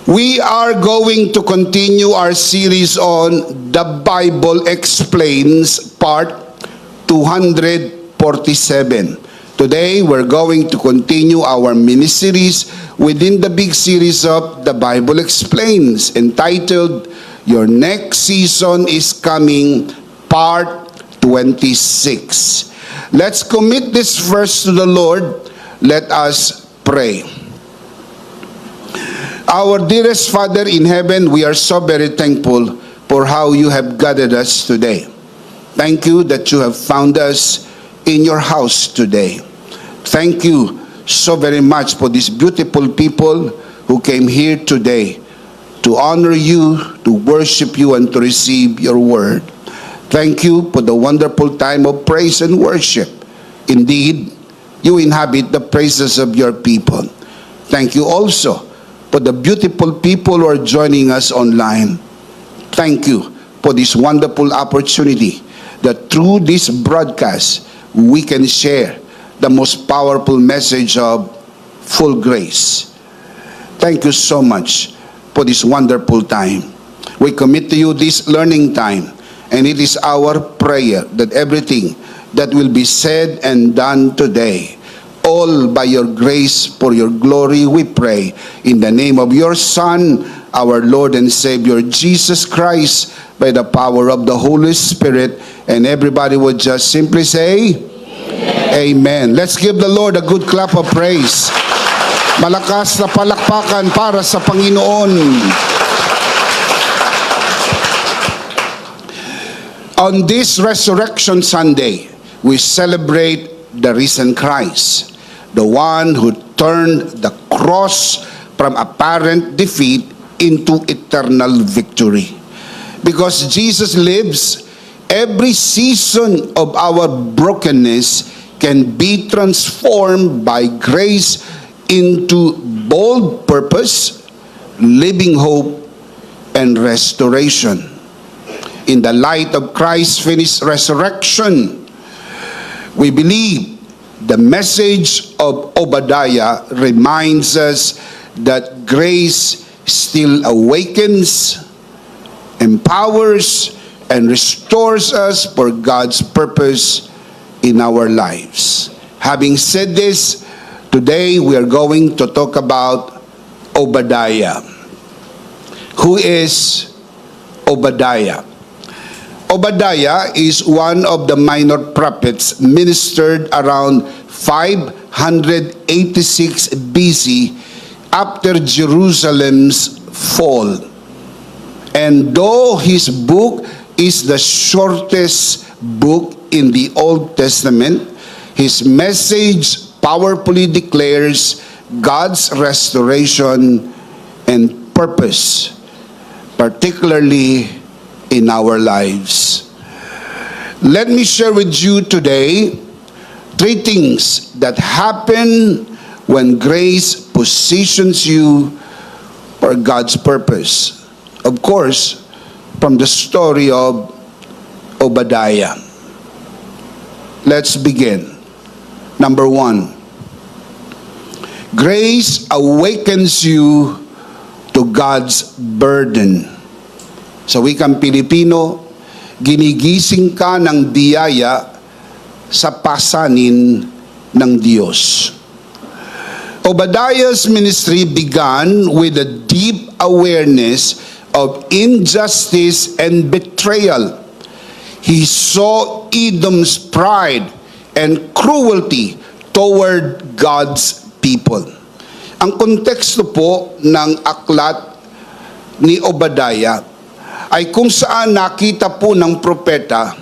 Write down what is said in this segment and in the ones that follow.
We are going to continue our series on The Bible Explains, part 247. Today, we're going to continue our mini-series within the big series of The Bible Explains, entitled, Your Next Season is Coming, part 26. Let's commit this verse to the Lord. Let us pray. Our dearest Father in heaven, we are so very thankful for how you have gathered us today. Thank you that you have found us in your house today. Thank you so very much for these beautiful people who came here today to honor you, to worship you, and to receive your word. Thank you for the wonderful time of praise and worship. Indeed, you inhabit the praises of your people. Thank you also for the beautiful people who are joining us online. Thank you for this wonderful opportunity that through this broadcast, we can share the most powerful message of full grace. Thank you so much for this wonderful time. We commit to you this learning time, and it is our prayer that everything that will be said and done today, all by your grace, for your glory, we pray. In the name of your Son, our Lord and Savior, Jesus Christ, by the power of the Holy Spirit. And everybody would just simply say, Amen. Amen. Let's give the Lord a good clap of praise. Malakas na palakpakan para sa Panginoon. On this Resurrection Sunday, we celebrate the risen Christ, the one who turned the cross from apparent defeat into eternal victory. Because Jesus lives, every season of our brokenness can be transformed by grace into bold purpose, living hope, and restoration. In the light of Christ's finished resurrection, we believe the message of Obadiah reminds us that grace still awakens, empowers, and restores us for God's purpose in our lives. Having said this, today we are going to talk about Obadiah. Who is Obadiah? Obadiah is one of the minor prophets ministered around 586 BC after Jerusalem's fall. And though his book is the shortest book in the Old Testament, his message powerfully declares God's restoration and purpose, particularly in our lives. Let me share with you today 3 things that happen when grace positions you for God's purpose. Of course, from the story of Obadiah. Let's begin. Number 1, grace awakens you to God's burden. Sa wikang Pilipino, ginigising ka ng biyaya sa pasanin ng Diyos. Obadiah's ministry began with a deep awareness of injustice and betrayal. He saw Edom's pride and cruelty toward God's people. Ang konteksto po ng aklat ni Obadiah ay kung saan nakita po ng propeta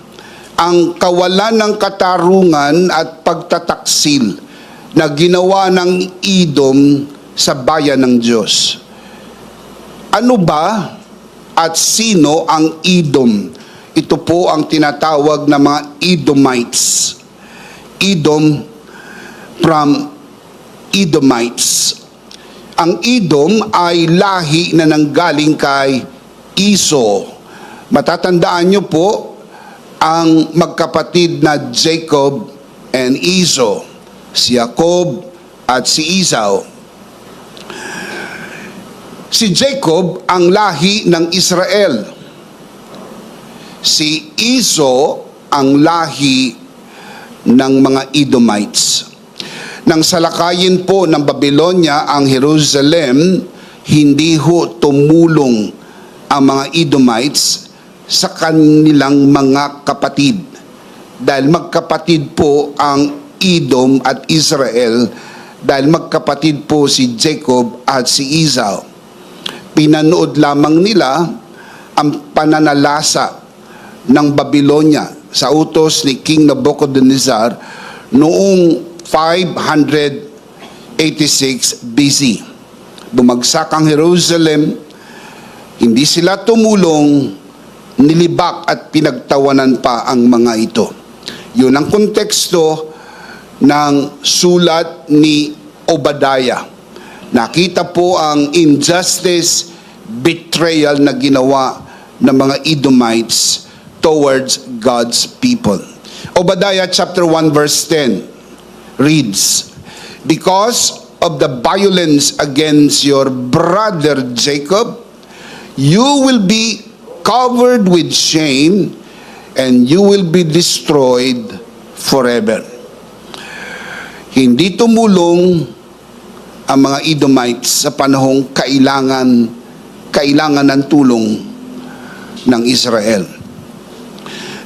ang kawalan ng katarungan at pagtataksil na ginawa ng Edom sa bayan ng Diyos. Ano ba at sino ang Edom? Ito po ang tinatawag na mga Edomites. Edom from Edomites. Ang Edom ay lahi na nanggaling kay Esau. Matatandaan niyo po ang magkapatid na Jacob and Esau, si Jacob at si Esau. Si Jacob ang lahi ng Israel. Si Esau ang lahi ng mga Edomites. Nang salakayin po ng Babylonia ang Jerusalem, hindi ho tumulong ang mga Edomites sa kanilang mga kapatid. Dahil magkapatid po ang Edom at Israel, dahil magkapatid po si Jacob at si Esau. Pinanood lamang nila ang pananalasa ng Babylonia sa utos ni King Nebuchadnezzar noong 586 BC. Bumagsak ang Jerusalem, hindi sila tumulong, nilibak at pinagtawanan pa ang mga ito. Yun ang konteksto ng sulat ni Obadiah. Nakita po ang injustice, betrayal na ginawa ng mga Edomites towards God's people. Obadiah chapter 1 verse 10 reads, "Because of the violence against your brother Jacob, you will be covered with shame and you will be destroyed forever." Hindi tumulong ang mga Edomites sa panahong kailangan ng tulong ng Israel.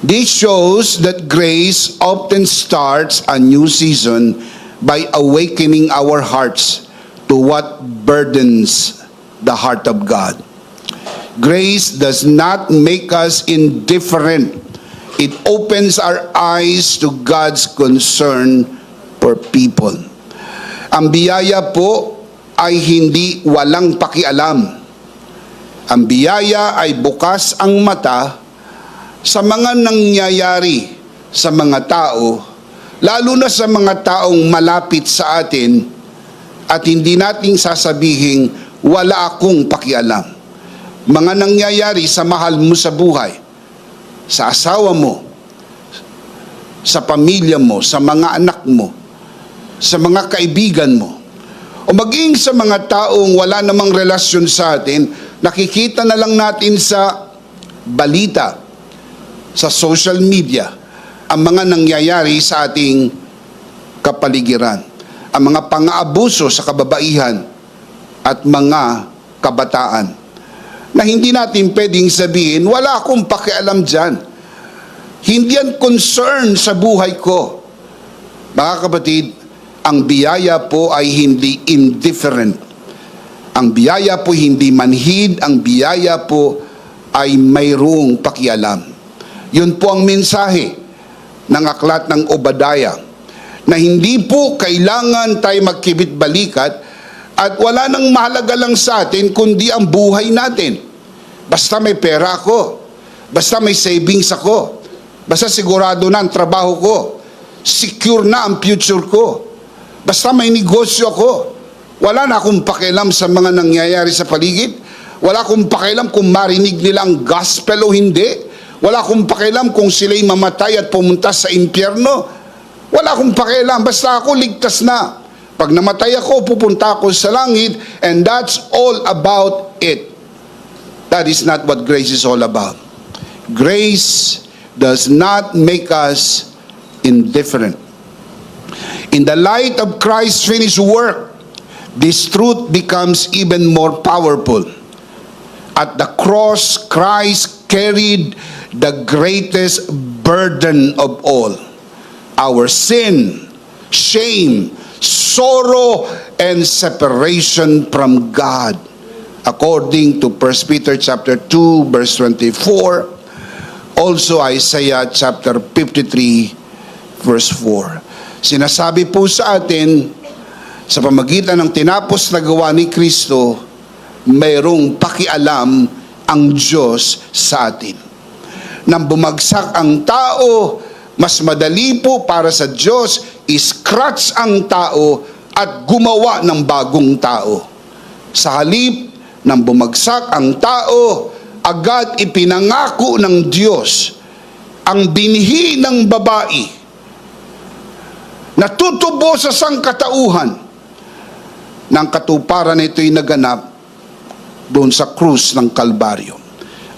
This shows that grace often starts a new season by awakening our hearts to what burdens the heart of God. Grace does not make us indifferent. It opens our eyes to God's concern for people. Ang biyaya po ay hindi walang pakialam. Ang biyaya ay bukas ang mata sa mga nangyayari sa mga tao, lalo na sa mga taong malapit sa atin, at hindi nating sasabihin, wala akong pakialam. Mga nangyayari sa mahal mo sa buhay, sa asawa mo, sa pamilya mo, sa mga anak mo, sa mga kaibigan mo, o maging sa mga taong wala namang relasyon sa atin, nakikita na lang natin sa balita, sa social media, ang mga nangyayari sa ating kapaligiran, ang mga pang-aabuso sa kababaihan at mga kabataan, na hindi natin pwedeng sabihin, wala akong pakialam dyan. Hindi yan concern sa buhay ko. Mga kapatid, ang biyaya po ay hindi indifferent. Ang biyaya po hindi manhid, ang biyaya po ay mayroong pakialam. Yun po ang mensahe ng aklat ng Obadiah, na hindi po kailangan tayo magkibit-balikat at wala nang mahalaga lang sa atin kundi ang buhay natin. Basta may pera ako, basta may savings ako, basta sigurado na ang trabaho ko, secure na ang future ko, basta may negosyo ako, wala na akong pakialam sa mga nangyayari sa paligid, wala akong pakialam kung marinig nila ang gospel o hindi, wala akong pakialam kung sila'y mamatay at pumunta sa impyerno, wala akong pakialam, basta ako ligtas na. Pag namatay ako, pupunta ako sa langit, and that's all about it. That is not what grace is all about. Grace does not make us indifferent. In the light of Christ's finished work, this truth becomes even more powerful. At the cross, Christ carried the greatest burden of all: our sin, shame, sorrow, and separation from God. According to 1 Peter chapter 2, verse 24, also Isaiah chapter 53, verse 4. Sinasabi po sa atin, sa pamagitan ng tinapos na gawa ni Kristo, mayroong pakialam ang Diyos sa atin. Nang bumagsak ang tao, mas madali po para sa Diyos i-scratch ang tao at gumawa ng bagong tao. Sa halip, nang bumagsak ang tao, agad ipinangako ng Diyos ang binhi ng babae na tutubo sa sangkatauhan. Nang katuparan ito'y naganap, doon sa krus ng Kalbaryo.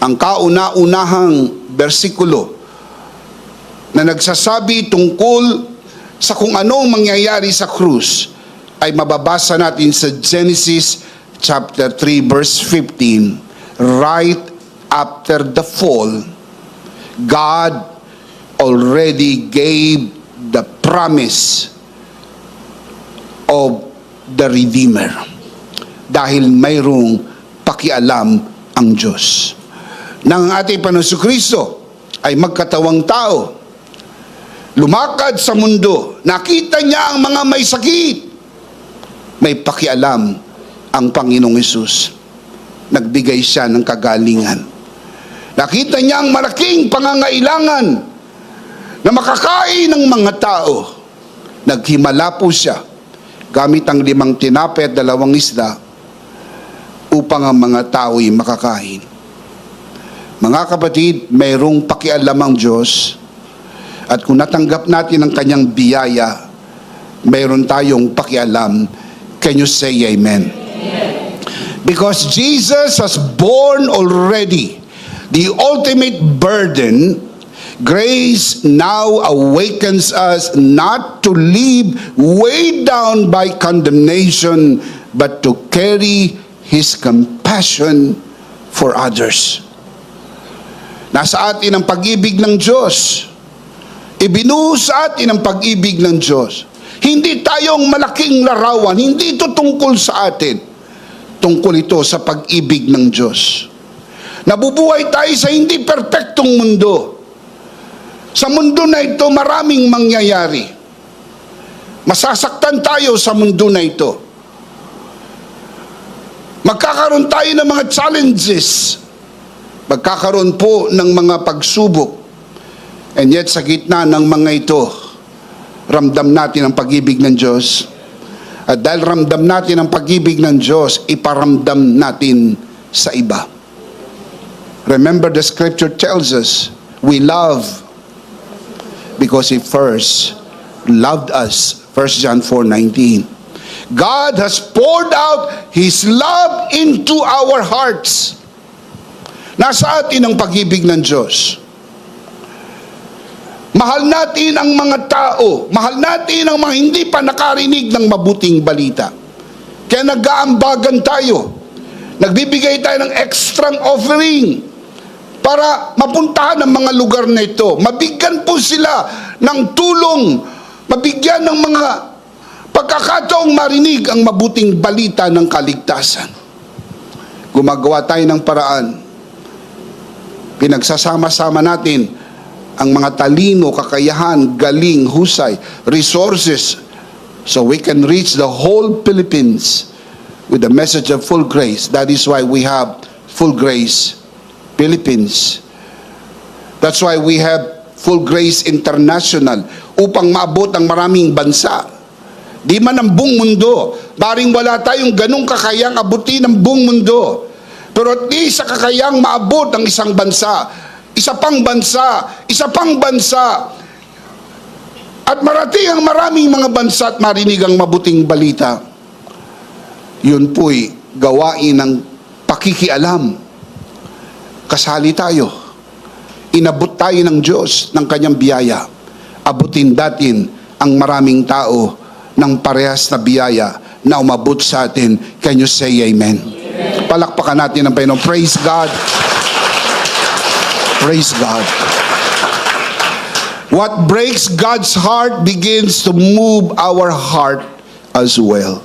Ang kauna-unahang bersikulo na nagsasabi tungkol sa kung anong mangyayari sa krus ay mababasa natin sa Genesis chapter 3 verse 15. Right after the fall, God already gave the promise of the Redeemer. Dahil mayroong pakialam ang Diyos. Nang ating Panginoon Kristo ay magkatawang tao, lumakad sa mundo, nakita niya ang mga may sakit. May pakialam ang Panginoong Hesus. Nagbigay siya ng kagalingan. Nakita niya ang malaking pangangailangan na makakain ng mga tao. Naghimala po siya gamit ang 5 tinapay at 2 isda upang ang mga tao ay makakain. Mga kapatid, mayroong pakialam ang Diyos, at kung natanggap natin ang kanyang biyaya, mayroon tayong pakialam. Can you say amen? Amen. Because Jesus has borne already the ultimate burden, grace now awakens us not to live weighed down by condemnation, but to carry His compassion for others. Nasa atin ang pag-ibig ng Diyos. Ibinuhos sa atin ang pag-ibig ng Diyos. Hindi tayong malaking larawan, hindi ito tungkol sa atin. Tungkol ito sa pag-ibig ng Diyos. Nabubuhay tayo sa hindi perpektong mundo. Sa mundo na ito, maraming mangyayari. Masasaktan tayo sa mundo na ito. Magkakaroon tayo ng mga challenges. Magkakaroon po ng mga pagsubok. And yet, sa gitna ng mga ito, ramdam natin ang pag-ibig ng Diyos. At dahil ramdam natin ang pag-ibig ng Diyos, iparamdam natin sa iba. Remember, the scripture tells us, we love because He first loved us. 1 John 4:19. God has poured out His love into our hearts. Nasa atin ang pag-ibig ng Diyos. Mahal natin ang mga tao. Mahal natin ang mga hindi pa nakarinig ng mabuting balita. Kaya nag-aambagan tayo. Nagbibigay tayo ng extra offering para mapuntahan ang mga lugar na ito. Mabigyan po sila ng tulong. Mabigyan ng mga pagkakataong marinig ang mabuting balita ng kaligtasan. Gumagawa tayo ng paraan. Pinagsasama-sama natin ang mga talino, kakayahan, galing, husay, resources, so we can reach the whole Philippines with the message of full grace. That is why we have Full Grace Philippines. That's why we have Full Grace International, upang maabot ang maraming bansa. Di man ang buong mundo. Baring wala tayong ganong kakayang abutin ang buong mundo. Pero at least sa kakayang maabot ang isang bansa, isa pang bansa, isa pang bansa, at marating ang maraming mga bansa at marinig ang mabuting balita. Yun po'y gawain ng pakikialam. Kasali tayo. Inabot tayo ng Diyos, ng kanyang biyaya. Abutin natin ang maraming tao ng parehas na biyaya na umabot sa atin. Can you say amen? Amen. Palakpakan natin ang Panginoon. Praise God. Praise God. What breaks God's heart begins to move our heart as well.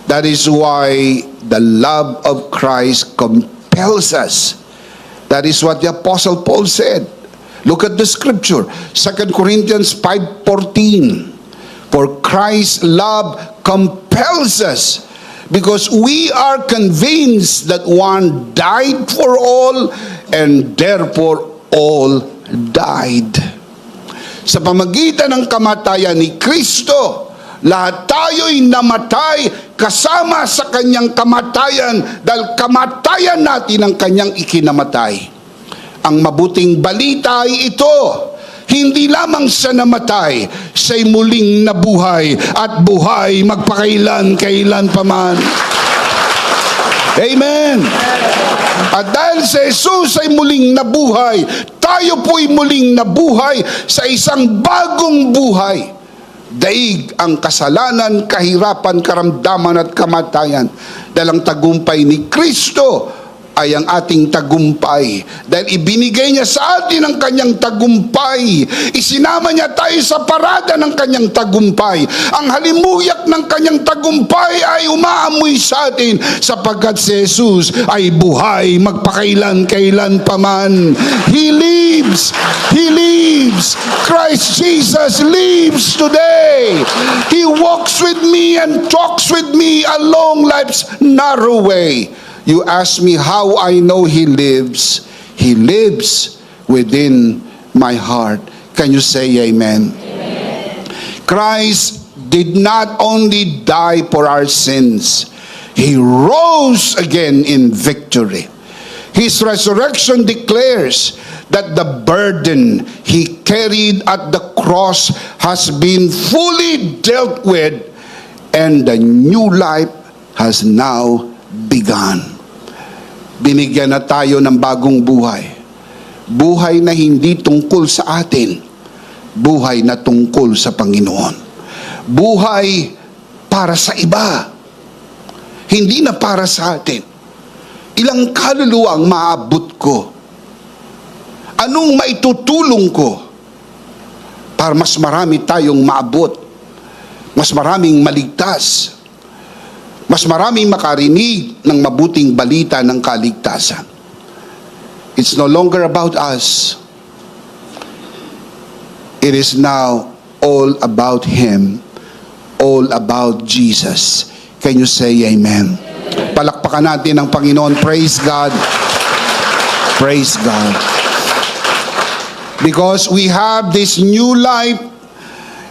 That is why the love of Christ compels us. That is what the Apostle Paul said. Look at the scripture, 2 Corinthians 5:14. For Christ's love compels us, because we are convinced that one died for all, and therefore all died. Sa pamagitan ng kamatayan ni Kristo, lahat tayo'y namatay kasama sa kanyang kamatayan, dahil kamatayan natin ang kanyang ikinamatay. Ang mabuting balita ay ito: hindi lamang siya namatay, siya'y muling nabuhay at buhay magpakailan-kailan paman. Amen. At dahil si Jesus ay muling nabuhay, tayo po'y muling nabuhay sa isang bagong buhay. Daig ang kasalanan, kahirapan, karamdaman at kamatayan. Dahil ang tagumpay ni Kristo ay ang ating tagumpay. Dahil ibinigay niya sa atin ang kanyang tagumpay. Isinama niya tayo sa parada ng kanyang tagumpay. Ang halimuyak ng kanyang tagumpay ay umaamoy sa atin sapagkat si Jesus ay buhay magpakailan-kailan paman. He lives! He lives! Christ Jesus lives today! He walks with me and talks with me along life's narrow way. You ask me how I know He lives. He lives within my heart. Can you say amen? Amen. Christ did not only die for our sins, He rose again in victory. His resurrection declares that the burden He carried at the cross has been fully dealt with, and the new life has now begun. Binigyan na tayo ng bagong buhay. Buhay na hindi tungkol sa atin. Buhay na tungkol sa Panginoon. Buhay para sa iba. Hindi na para sa atin. Ilang kaluluwa ang maabot ko? Anong maitutulong ko para mas marami tayong maabot? Mas maraming maligtas? Mas maraming makarinig ng mabuting balita ng kaligtasan. It's no longer about us. It is now all about Him, all about Jesus. Can you say amen? Palakpakan natin ang Panginoon. Praise God. Praise God. Because we have this new life,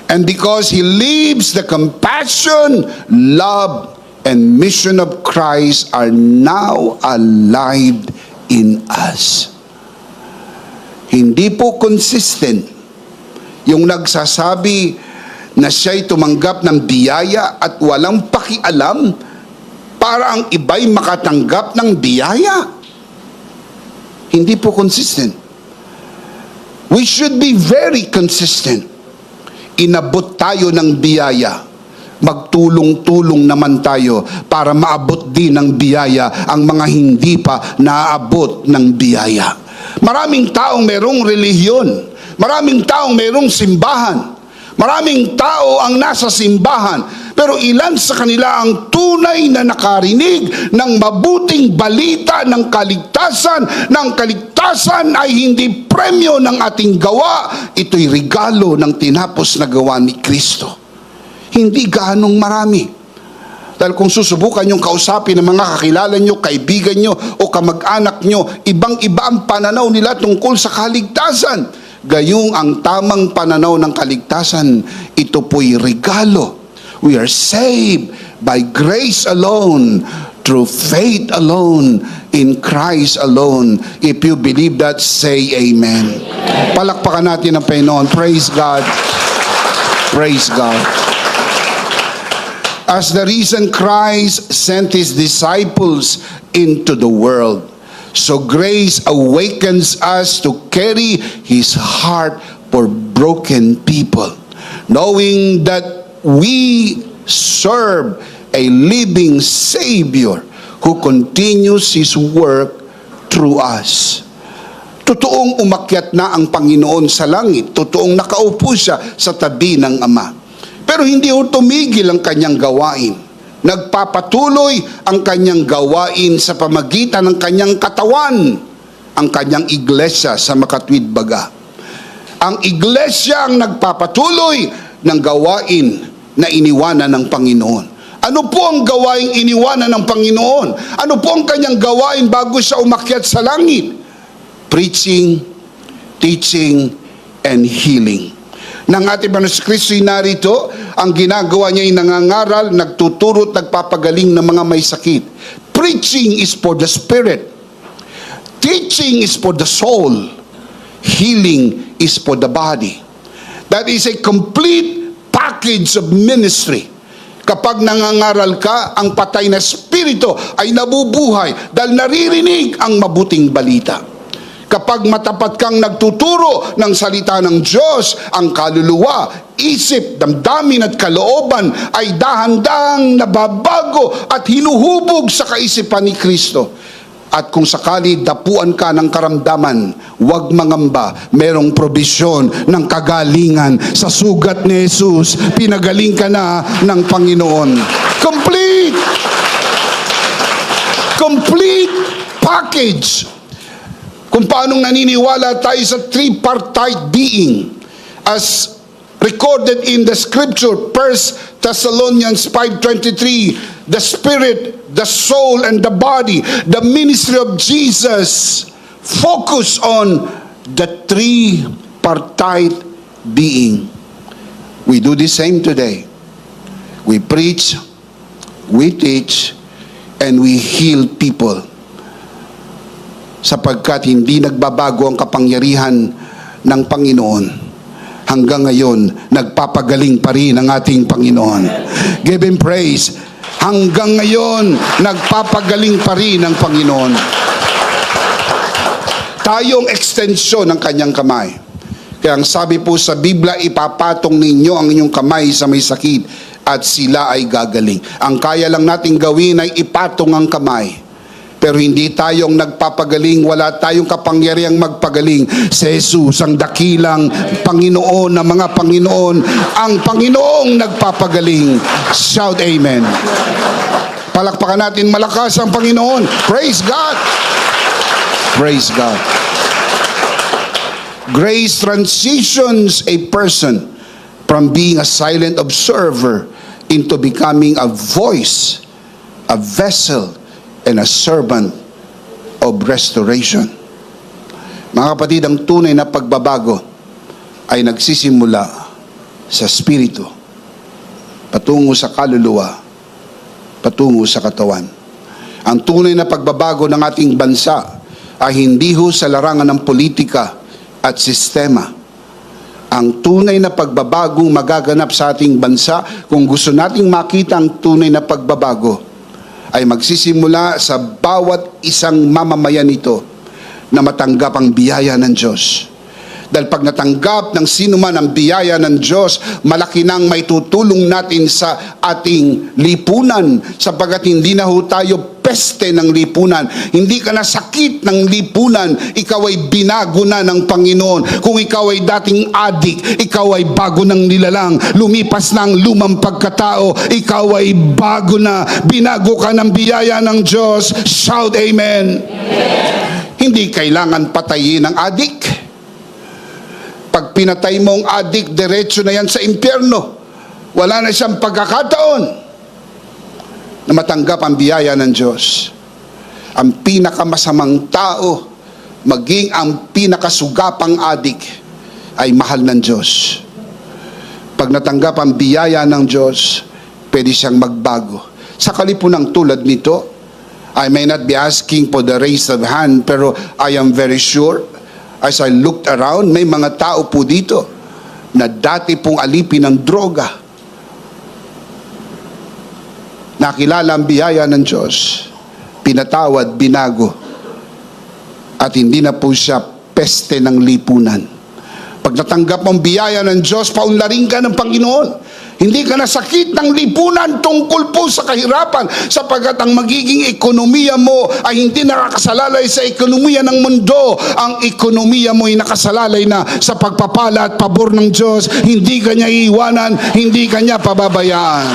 and because He lives, the compassion, love, and mission of Christ are now alive in us. Hindi po consistent yung nagsasabi na siya'y tumanggap ng biyaya at walang pakialam para ang iba'y makatanggap ng biyaya. Hindi po consistent. We should be very consistent. Inabot tayo ng biyaya. Magtulong-tulong naman tayo para maabot din ng biyaya ang mga hindi pa naaabot ng biyaya. Maraming taong merong relihiyon. Maraming taong merong simbahan. Maraming tao ang nasa simbahan. Pero ilan sa kanila ang tunay na nakarinig ng mabuting balita ng kaligtasan. Ng kaligtasan ay hindi premyo ng ating gawa. Ito'y regalo ng tinapos na gawa ni Kristo. Hindi gaanong marami. Dahil kung susubukan yung kausapin ng mga kakilala nyo, kaibigan nyo, o kamag-anak nyo, ibang-iba ang pananaw nila tungkol sa kaligtasan. Gayong ang tamang pananaw ng kaligtasan, ito po'y regalo. We are saved by grace alone, through faith alone, in Christ alone. If you believe that, say amen. Palakpakan natin ang Panginoon. Praise God. Praise God. As the risen Christ sent His disciples into the world, so grace awakens us to carry His heart for broken people, knowing that we serve a living Savior who continues His work through us. Totoong umakyat na ang Panginoon sa langit. Totoong nakaupo siya sa tabi ng Ama. Pero hindi tumigil ang kanyang gawain. Nagpapatuloy ang kanyang gawain sa pamagitan ng kanyang katawan, ang kanyang iglesia sa Makatwid Baga. Ang iglesia ang nagpapatuloy ng gawain na iniwanan ng Panginoon. Ano po ang gawain iniwanan ng Panginoon? Ano po ang kanyang gawain bago siya umakyat sa langit? Preaching, teaching, and healing. Nang ating Panginoon Kristo narito, ang ginagawa niya ay nangangaral, nagtuturo, nagpapagaling ng mga may sakit. Preaching is for the spirit. Teaching is for the soul. Healing is for the body. That is a complete package of ministry. Kapag nangangaral ka, ang patay na espiritu ay nabubuhay dahil naririnig ang mabuting balita. Kapag matapat kang nagtuturo ng salita ng Diyos, ang kaluluwa, isip, damdamin at kalooban ay dahan-dahang nababago at hinuhubog sa kaisipan ni Kristo. At kung sakali dapuan ka ng karamdaman, huwag mangamba, merong probisyon ng kagalingan. Sa sugat ni Jesus, pinagaling ka na ng Panginoon. Complete package. Kung paanong naniniwala tayo sa tripartite being as recorded in the scripture, 1 Thessalonians 5:23, the spirit, the soul, and the body, the ministry of Jesus, focus on the tripartite being. We do the same today. We preach, we teach, and we heal people. Sapagkat hindi nagbabago ang kapangyarihan ng Panginoon. Hanggang ngayon, nagpapagaling pa rin ang ating Panginoon. Give Him praise. Hanggang ngayon, nagpapagaling pa rin ang Panginoon. Tayong ekstensyon ng kanyang kamay. Kaya ang sabi po sa Biblia, ipapatong ninyo ang inyong kamay sa may sakit at sila ay gagaling. Ang kaya lang nating gawin ay ipatong ang kamay. Pero hindi tayong nagpapagaling, wala tayong kapangyarihang magpagaling. Si Jesus, ang dakilang Panginoon ng mga Panginoon, ang Panginoong nagpapagaling. Shout amen. Palakpakan natin malakas ang Panginoon. Praise God. Praise God. Grace transitions a person from being a silent observer into becoming a voice, a vessel, and a servant of restoration. Mga kapatid, ang tunay na pagbabago ay nagsisimula sa spirito, patungo sa kaluluwa, patungo sa katawan. Ang tunay na pagbabago ng ating bansa ay hindi ho sa larangan ng politika at sistema. Ang tunay na pagbabagong magaganap sa ating bansa, kung gusto nating makita ang tunay na pagbabago, ay magsisimula sa bawat isang mamamayan nito na matanggap ang biyaya ng Diyos. Dahil pag natanggap ng sino man ang biyaya ng Diyos, malaki nang may tutulong natin sa ating lipunan, sapagkat hindi na ho tayo peste ng lipunan. Hindi ka na sakit ng lipunan. Ikaw ay binago na ng Panginoon. Kung ikaw ay dating adik, ikaw ay bago ng nilalang. Lumipas na ang lumang pagkatao. Ikaw ay bago na. Binago ka ng biyaya ng Diyos. Shout amen. Amen. Hindi kailangan patayin ang adik. Pag pinatay mo ang adik, diretso na yan sa impyerno. Wala na siyang pagkakataon na matanggap ang biyaya ng Diyos. Ang pinakamasamang tao, maging ang pinakasugapang adik, ay mahal ng Diyos. Pag natanggap ang biyaya ng Diyos, pwede siyang magbago. Sa kalipunang tulad nito, I may not be asking for the raise of hand, pero I am very sure, as I looked around, may mga tao po dito na dati pong alipin ng droga. Nakilala ang biyaya ng Diyos, pinatawad, binago, at hindi na po siya peste ng lipunan. Pag natanggap mo ang biyaya ng Diyos, paunlarin ka ng Panginoon. Hindi ka nasakit ng lipunan tungkol po sa kahirapan, sapagkat ang magiging ekonomiya mo ay hindi nakasalalay sa ekonomiya ng mundo. Ang ekonomiya mo ay nakasalalay na sa pagpapala at pabor ng Diyos. Hindi ka niya iiwanan, hindi ka niya pababayaan.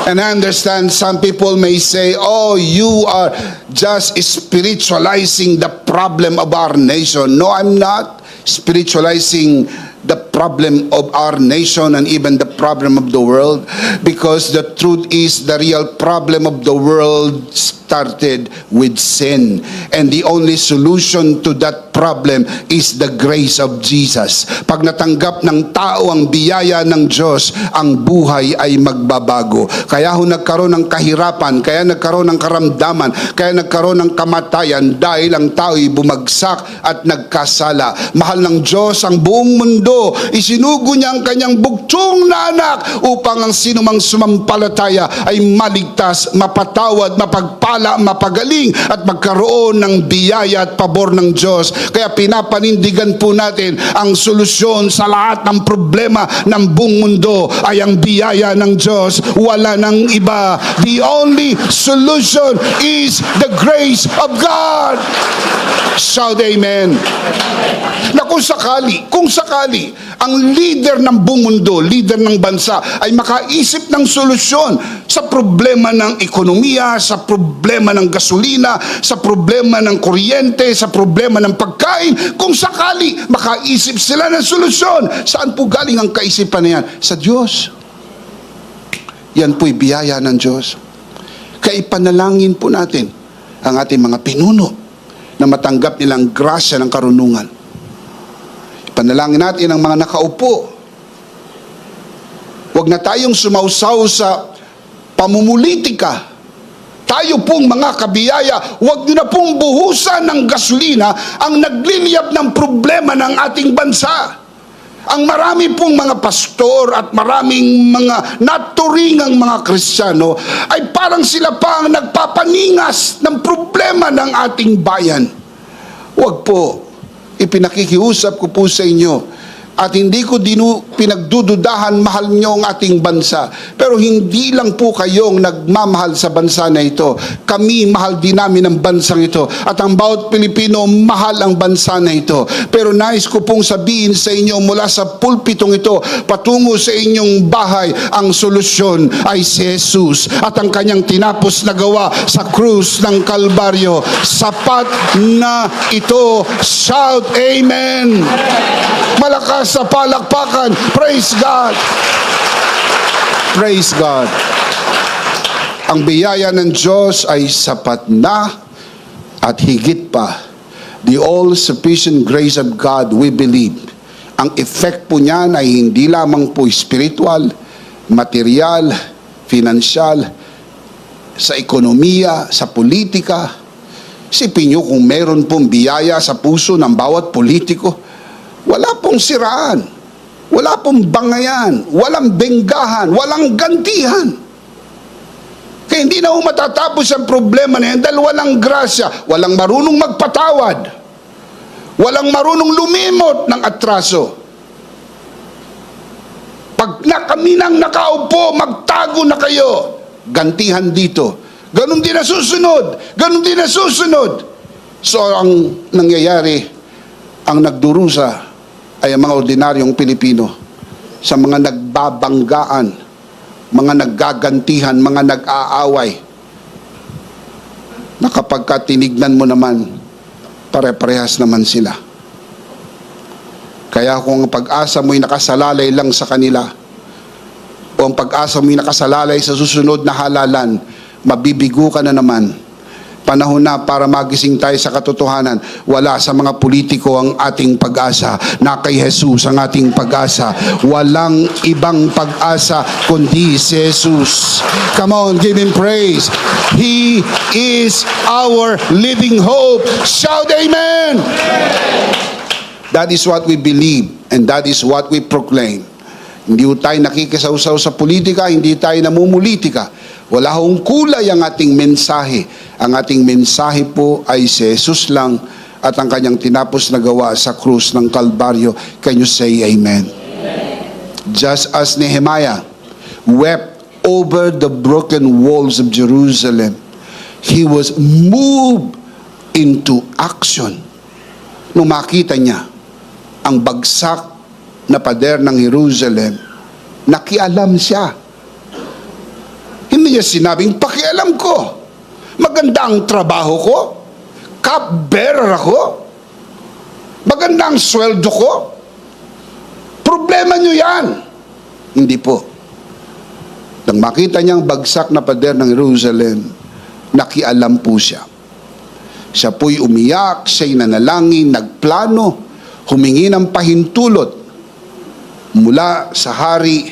And I understand some people may say, oh, you are just spiritualizing the problem of our nation. No, I'm not spiritualizing the problem of our nation and even the problem of the world, because the truth is the real problem of the world started with sin, and the only solution to that problem is the grace of Jesus. Pag natanggap ng tao ang biyaya ng Diyos, ang buhay ay magbabago. Kaya ho nagkaroon ng kahirapan, kaya nagkaroon ng karamdaman, kaya nagkaroon ng kamatayan, dahil ang tao ay bumagsak at nagkasala. Mahal ng Diyos ang buong mundo, mundo, isinugo niya ang kanyang bugtong na anak upang ang sinumang sumampalataya ay maligtas, mapatawad, mapagpala, mapagaling at magkaroon ng biyaya at pabor ng Diyos. Kaya pinapanindigan po natin ang solusyon sa lahat ng problema ng buong mundo ay ang biyaya ng Diyos. Wala nang iba. The only solution is the grace of God. Shout amen. Na kung sakali, ang leader ng buong mundo, leader ng bansa, ay makaisip ng solusyon sa problema ng ekonomiya, sa problema ng gasolina, sa problema ng kuryente, sa problema ng pagkain, kung sakali makaisip sila ng solusyon, saan po galing ang kaisipan na yan? Sa Diyos. Yan po'y biyaya ng Diyos. Kaya ipanalangin po natin ang ating mga pinuno na matanggap nilang grasya ng karunungan. Ipanalangin natin ang mga nakaupo. Huwag na tayong sumausaw sa pamumulitika. Tayo pong mga kabiyaya, huwag nyo na pong buhusan ng gasolina ang nagliliyab ng problema ng ating bansa. Ang marami pong mga pastor at maraming mga naturingang mga Kristiyano ay parang sila pa ang nagpapaningas ng problema ng ating bayan. Huwag po, ipinakikiusap ko po sa inyo. At hindi ko pinagdududahan, mahal nyo ang ating bansa. Pero hindi lang po kayong nagmamahal sa bansa na ito. Kami, mahal din namin ang bansang ito. At ang bawat Pilipino, mahal ang bansa na ito. Pero nais ko pong sabihin sa inyo mula sa pulpitong ito, patungo sa inyong bahay, ang solusyon ay si Jesus. At ang kanyang tinapos na gawa sa krus ng Kalbaryo. Sapat na ito. Shout, Amen! Malakas sa palakpakan. Praise God. Praise God. Ang biyaya ng Diyos ay sapat na at higit pa. The all-sufficient grace of God, we believe. Ang effect po niyan ay hindi lamang po spiritual, material, financial, sa ekonomiya, sa politika. Isipin niyo kung meron pong biyaya sa puso ng bawat politiko. Wala pong siraan, wala pong bangayan, walang benggahan, walang gantihan. Kaya hindi na matatapos ang problema na yan dahil walang grasya, walang marunong magpatawad, walang marunong lumimot ng atraso. Pag kami nang nakaupo, magtago na kayo, gantihan dito. Ganon din na susunod, ganon din na susunod. So ang nangyayari, ang nagdurusa ay ang mga ordinaryong Pilipino sa mga nagbabanggaan, mga naggagantihan, mga nag-aaway, na kapag tinignan mo naman, pare-parehas naman sila. Kaya kung ang pag-asa mo'y nakasalalay lang sa kanila, o ang pag-asa mo'y nakasalalay sa susunod na halalan, mabibigo ka na naman. Panahon na para magising tayo sa katotohanan. Wala sa mga politiko ang ating pag-asa. Na kay Jesus ang ating pag-asa. Walang ibang pag-asa kundi si Jesus. Come on, give Him praise. He is our living hope. Shout amen! That is what we believe and that is what we proclaim. Hindi tayo nakikisawsaw sa politika, hindi tayo namumulitika. Wala hong kulay ang ating mensahe. Ang ating mensahe po ay si Jesus lang at ang kanyang tinapos na gawa sa krus ng Kalbaryo. Can you say amen? Amen. Just as Nehemiah wept over the broken walls of Jerusalem, he was moved into action. Nung makita niya ang bagsak na pader ng Jerusalem, nakialam siya. Hindi niya sinabing, pakialam ko. Maganda ang trabaho ko. Cup-bearer ako. Maganda ang sweldo ko. Problema niyo yan. Hindi po. Nang makita niya ang bagsak na pader ng Jerusalem, nakialam po siya. Siya po'y umiyak, siya'y nanalangin, nagplano, humingi ng pahintulot mula sa hari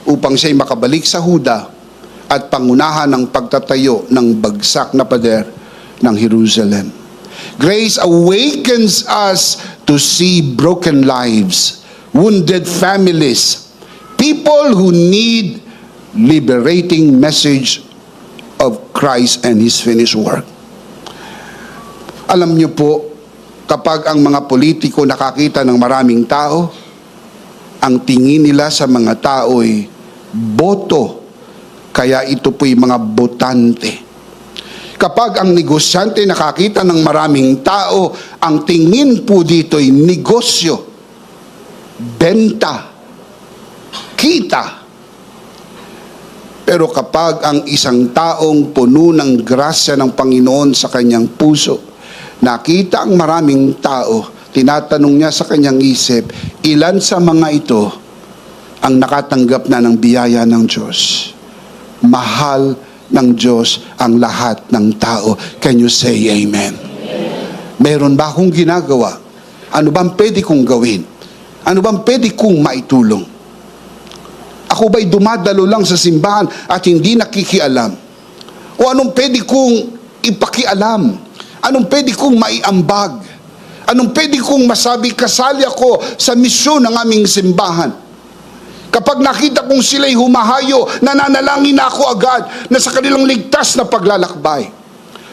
upang siya'y makabalik sa Huda at pangunahan ng pagtatayo ng bagsak na pader ng Jerusalem. Grace awakens us to see broken lives wounded families, people who need liberating message of Christ and His finished work. Alam niyo po, kapag ang mga politiko nakakita ng maraming tao, ang tingin nila sa mga tao ay boto, kaya ito po'y mga botante. Kapag ang negosyante nakakita ng maraming tao, ang tingin po dito ay negosyo, benta, kita. Pero kapag ang isang taong puno ng grasya ng Panginoon sa kanyang puso, nakita ang maraming tao, tinatanong niya sa kanyang isip, ilan sa mga ito ang nakatanggap na ng biyaya ng Diyos? Mahal ng Diyos ang lahat ng tao. Can you say amen? Meron ba akong ginagawa? Ano bang pwede kong gawin? Ano bang pwede kong maitulong? Ako ba'y dumadalo lang sa simbahan at hindi nakikialam? O anong pwede kong ipakialam? Anong pwede kong maiambag? Anong pwede kong masabi, kasali ako sa misyon ng aming simbahan? Kapag nakita kong sila'y humahayo, nananalangin na ako agad na sa kanilang ligtas na paglalakbay.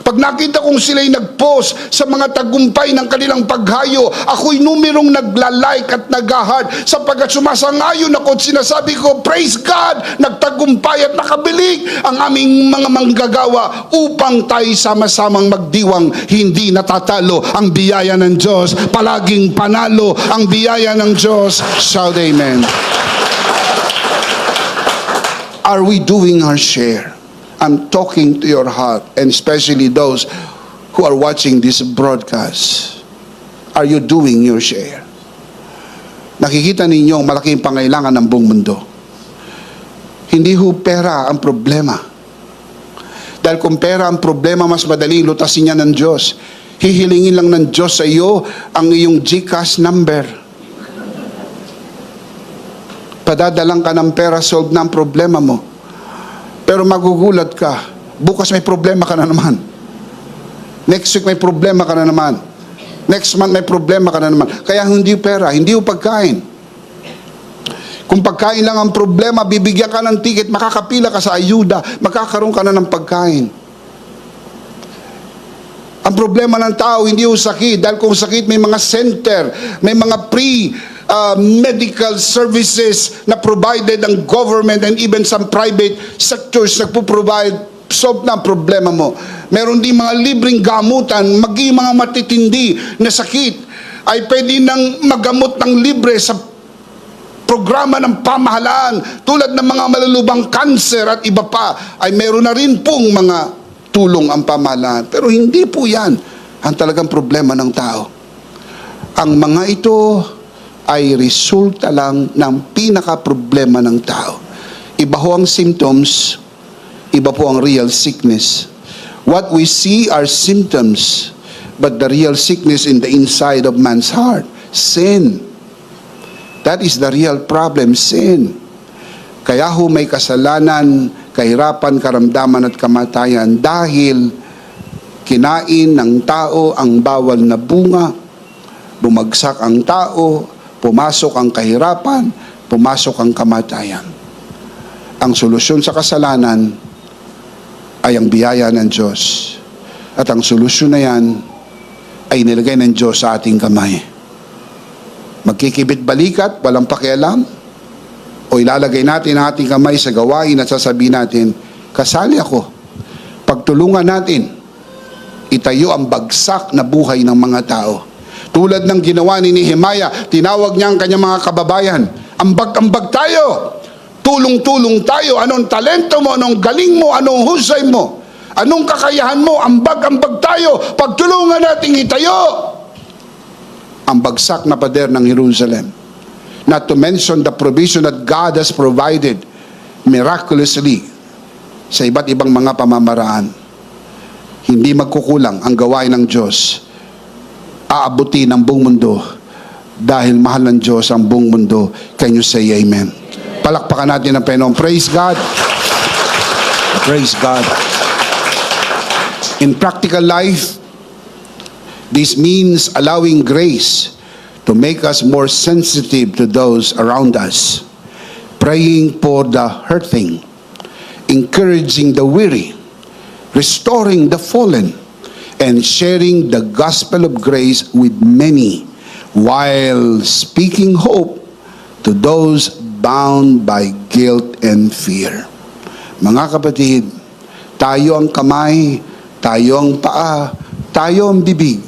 Pag nakita kong sila'y nag-post sa mga tagumpay ng kanilang paghayo, ako'y numerong nagla-like at nag-heart sapagkat sumasangayon ako at sinasabi ko, praise God, nagtagumpay at nakabilig ang aming mga manggagawa upang tayo sama-samang magdiwang, hindi natatalo ang biyaya ng Diyos, palaging panalo ang biyaya ng Diyos. Shout amen. Are we doing our share? I'm talking to your heart, and especially those who are watching this broadcast. Are you doing your share? Nakikita ninyo ang malaking pangailangan ng buong mundo. Hindi ho pera ang problema. Dahil kung pera ang problema, mas madaling lutasin niya ng Diyos. Hihilingin lang ng Diyos sa iyo ang iyong GCash number. Padadalang ka ng pera, solve na ang problema mo. Pero magugulat ka, bukas may problema ka na naman. Next week may problema ka na naman. Next month may problema ka na naman. Kaya hindi pera, hindi pagkain. Kung pagkain lang ang problema, bibigyan ka ng ticket, makakapila ka sa ayuda, makakaroon ka na ng pagkain. Ang problema ng tao, hindi yung sakit. Dahil kung sakit, may mga center, may mga medical services na provided ng government and even some private sectors nagpo-provide, solve na ang problema mo. Meron din mga libreng gamutan, maging mga matitindi na sakit ay pwede nang magamot ng libre sa programa ng pamahalaan tulad ng mga malulubang cancer at iba pa, ay meron na rin pong mga tulong ang pamahalaan. Pero hindi po yan ang talagang problema ng tao. Ang mga ito ay resulta lang ng pinaka-problema ng tao. Iba ho ang symptoms, iba po ang real sickness. What we see are symptoms, but the real sickness in the inside of man's heart, sin. That is the real problem, sin. Kaya ho may kasalanan, kahirapan, karamdaman at kamatayan dahil kinain ng tao ang bawal na bunga, bumagsak ang tao, pumasok ang kahirapan, pumasok ang kamatayan. Ang solusyon sa kasalanan ay ang biyaya ng Diyos. At ang solusyon na yan ay nilagay ng Diyos sa ating kamay. Magkikibit balikat, walang pakialam, o ilalagay natin ang ating kamay sa gawain at sasabihin natin, kasali ako. Pagtulungan natin, itayo ang bagsak na buhay ng mga tao. Tulad ng ginawa ni Nehemiah, tinawag niya ang kanyang mga kababayan, ambag-ambag tayo, tulong-tulong tayo, anong talento mo, anong galing mo, anong husay mo, anong kakayahan mo, ambag-ambag tayo, pagtulungan nating itayo ang bagsak na pader ng Jerusalem. Not to mention the provision that God has provided miraculously sa iba't ibang mga pamamaraan. Hindi magkukulang ang gawain ng Diyos. Aabutin ang buong mundo dahil mahal ng Diyos ang buong mundo. Can you say amen? Palakpakan natin ang Panginoon. Praise God. Praise God. In practical life, this means allowing grace to make us more sensitive to those around us, praying for the hurting, encouraging the weary, restoring the fallen, and sharing the gospel of grace with many, while speaking hope to those bound by guilt and fear. Mga kapatid, tayo ang kamay, tayo ang paa, tayo ang bibig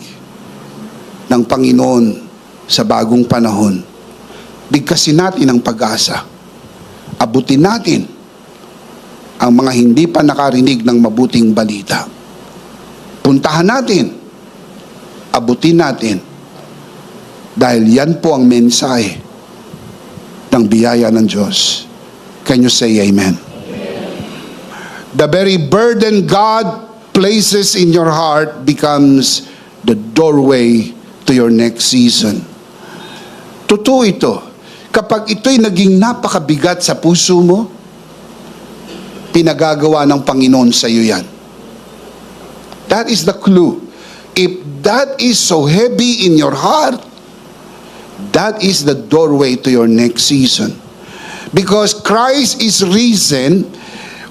ng Panginoon sa bagong panahon. Bigkasin natin ang pag-asa. Abutin natin ang mga hindi pa nakarinig ng mabuting balita. Puntahan natin. Abutin natin. Dahil yan po ang mensahe ng biyaya ng Diyos. Can you say amen? The very burden God places in your heart becomes the doorway to your next season. Totoo ito. Kapag ito'y naging napakabigat sa puso mo, pinagagawa ng Panginoon sa iyo yan. That is the clue. If that is so heavy in your heart, that is the doorway to your next season. Because Christ is risen,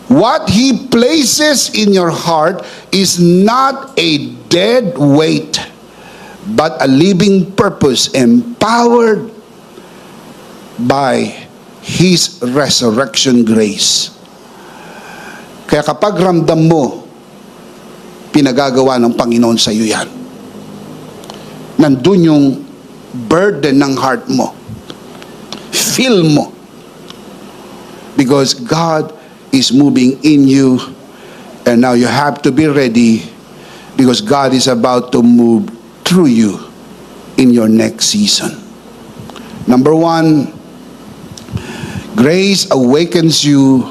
what He places in your heart is not a dead weight, but a living purpose empowered by His resurrection grace. Kaya kapag ramdam mo, pinagagawa ng Panginoon sa iyo yan. Nandun yung burden ng heart mo. Feel mo. Because God is moving in you, and now you have to be ready because God is about to move through you in your next season. Number one, grace awakens you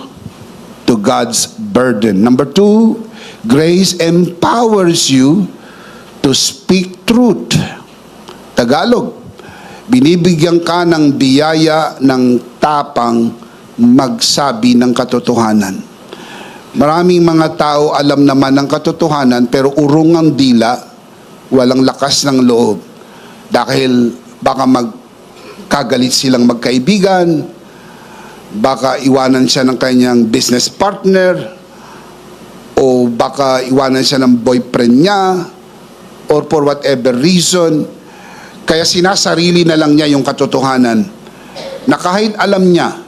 to God's burden. Number two, grace empowers you to speak truth. Tagalog, binibigyan ka ng biyaya ng tapang magsabi ng katotohanan. Maraming mga tao alam naman ng katotohanan pero urong ang dila, walang lakas ng loob. Dahil baka magkagalit silang magkaibigan, baka iwanan siya ng kanyang business partner, o baka iwanan siya ng boyfriend niya, or for whatever reason. Kaya sinasarili na lang niya yung katotohanan na kahit alam niya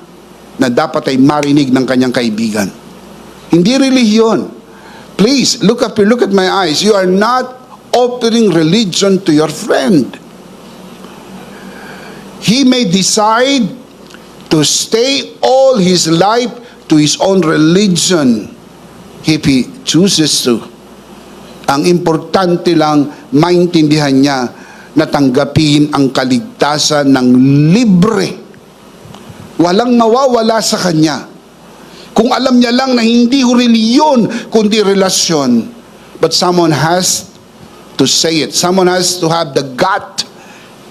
na dapat ay marinig ng kanyang kaibigan. Hindi relihiyon. Please, look at my eyes. You are not offering religion to your friend. He may decide to stay all his life to his own religion if he chooses to. Ang importante lang, maintindihan niya na tanggapin ang kaligtasan ng libre. Walang mawawala sa kanya. Kung alam niya lang na hindi reliyon, kundi relasyon. But someone has to say it. Someone has to have the gut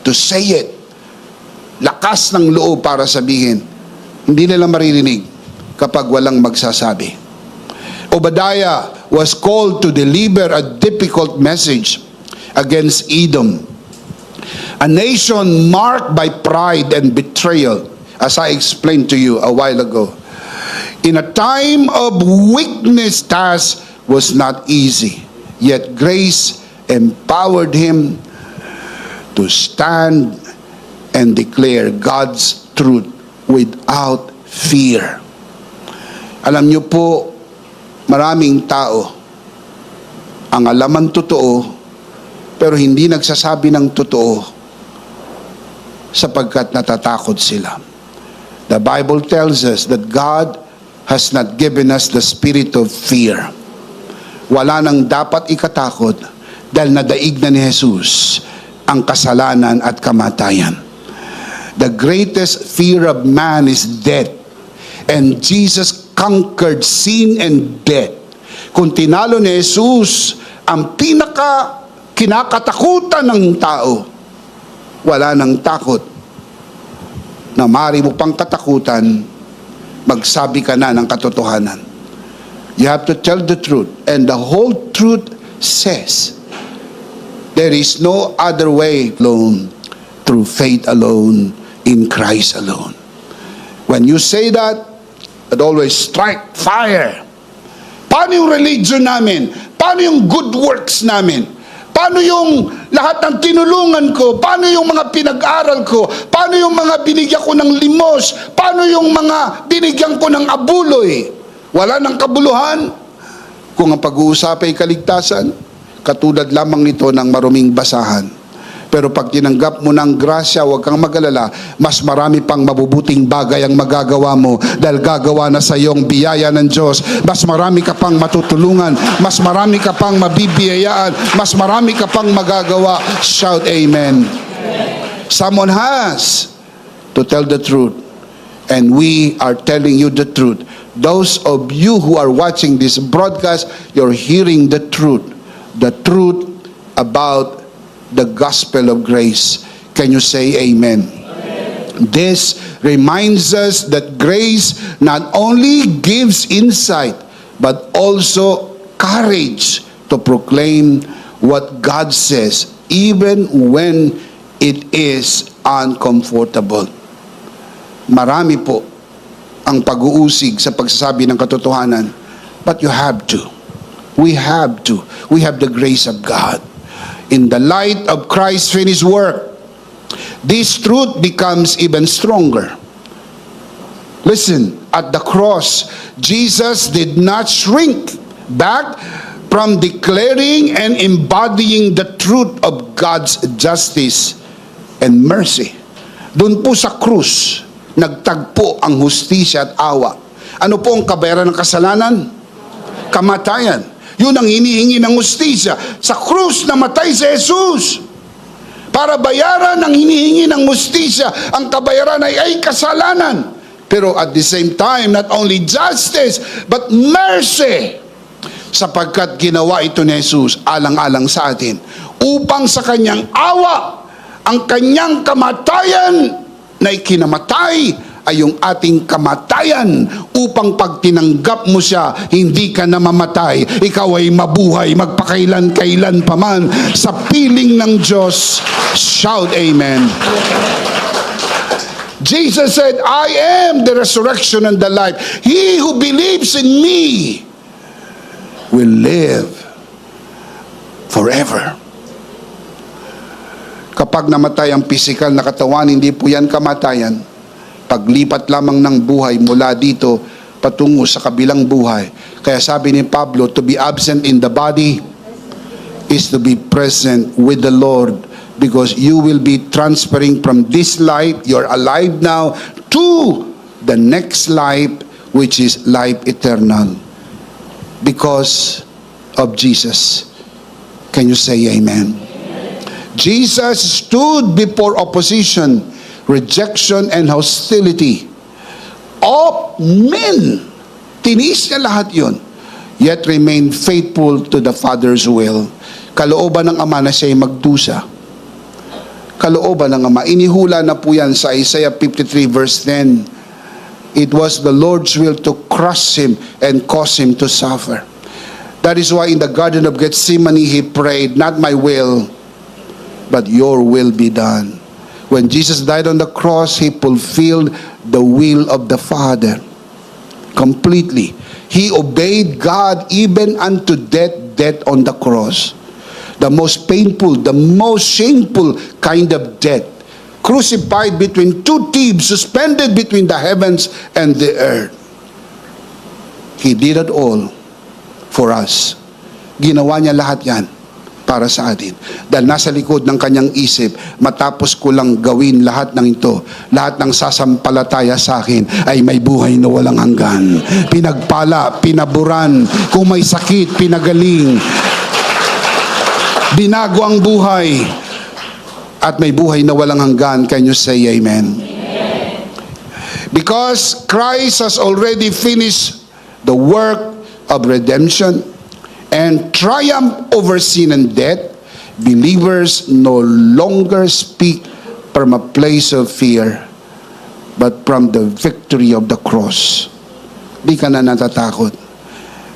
to say it. Lakas ng loob para sabihin. Hindi nila maririnig kapag walang magsasabi. Obadiah was called to deliver a difficult message against Edom, a nation marked by pride and betrayal, as I explained to you a while ago. In a time of weakness, task was not easy, yet grace empowered him to stand and declare God's truth without fear. Alam niyo po, maraming tao ang alaman totoo pero hindi nagsasabi ng totoo sapagkat natatakot sila. The Bible tells us that God has not given us the spirit of fear. Wala nang dapat ikatakot dahil nadaig na ni Jesus ang kasalanan at kamatayan. The greatest fear of man is death, and Jesus conquered sin and death. Kung tinalo ni Jesus ang pinaka kinakatakutan ng tao, wala nang takot na maaari mo pang katakutan, magsabi ka na ng katotohanan. You have to tell the truth, and the whole truth says there is no other way alone, through faith alone, in Christ alone. When you say that, it always strike fire. Paano yung religion namin? Paano yung good works namin? Paano yung lahat ng tinulungan ko? Paano yung mga pinag-aral ko? Paano yung mga binigyan ko ng limos? Paano yung mga binigyan ko ng abuloy? Wala ng kabuluhan. Kung ang pag-uusap ay kaligtasan, katulad lamang nito ng maruming basahan. Pero pag tinanggap mo ng grasya, huwag kang mag-alala, mas marami pang mabubuting bagay ang magagawa mo dahil gagawa na sa iyong biyaya ng Diyos. Mas marami ka pang matutulungan, mas marami ka pang mabibiyayaan, mas marami ka pang magagawa. Shout amen. Someone has to tell the truth, and we are telling you the truth. Those of you who are watching this broadcast, you're hearing the truth about the gospel of grace. Can you say amen? Amen. This reminds us that grace not only gives insight, but also courage to proclaim what God says, even when it is uncomfortable. Marami po ang pag-uusig sa pagsasabi ng katotohanan, but you have to. We have to. We have the grace of God. In the light of Christ's finished work, this truth becomes even stronger. Listen, at the cross, Jesus did not shrink back from declaring and embodying the truth of God's justice and mercy. Doon po sa krus, nagtagpo ang hustisya at awa. Ano po ang kabayaran ng kasalanan? Kamatayan. Yun ang hinihingi ng hustisya. Sa krus namatay si Jesus. Para bayaran ang hinihingi ng hustisya, ang kabayaran ay kasalanan. Pero at the same time, not only justice, but mercy. Sapagkat ginawa ito ni Jesus alang-alang sa atin. Upang sa kanyang awa, ang kanyang kamatayan na ikinamatay ay yung ating kamatayan, upang pag tinanggap mo siya, hindi ka na mamatay. Ikaw ay mabuhay magpakailan-kailan pa man sa piling ng Diyos. Shout amen. Jesus said, I am the resurrection and the life. He who believes in me will live forever. Kapag namatay ang physical na katawan, hindi po yan kamatayan. Paglipat lamang ng buhay mula dito patungo sa kabilang buhay. Kaya sabi ni Pablo, to be absent in the body is to be present with the Lord, because you will be transferring from this life, you're alive now, to the next life, which is life eternal, because of Jesus. Can you say amen? Jesus stood before opposition, rejection, and hostility of men. Tiniis niya lahat yun. Yet remained faithful to the Father's will. Kalooban ng Ama na siya'y magdusa. Kalooban ng Ama. Inihula na po yan sa Isaiah 53 verse 10. It was the Lord's will to crush him and cause him to suffer. That is why in the Garden of Gethsemane he prayed, not my will, but your will be done. When Jesus died on the cross, he fulfilled the will of the Father completely. He obeyed God even unto death on the cross. The most painful, the most shameful kind of death. Crucified between two thieves, suspended between the heavens and the earth. He did it all for us. Ginawa niya lahat yan para sa atin. Dahil nasa likod ng kanyang isip, matapos ko lang gawin lahat ng ito, lahat ng sasampalataya sa akin ay may buhay na walang hanggan. Pinagpala, pinaburan, kung may sakit, pinagaling. Binago ang buhay at may buhay na walang hanggan. Can you say amen? Because Christ has already finished the work of redemption and triumph over sin and death, believers no longer speak from a place of fear, but from the victory of the cross. Di ka na natatakot.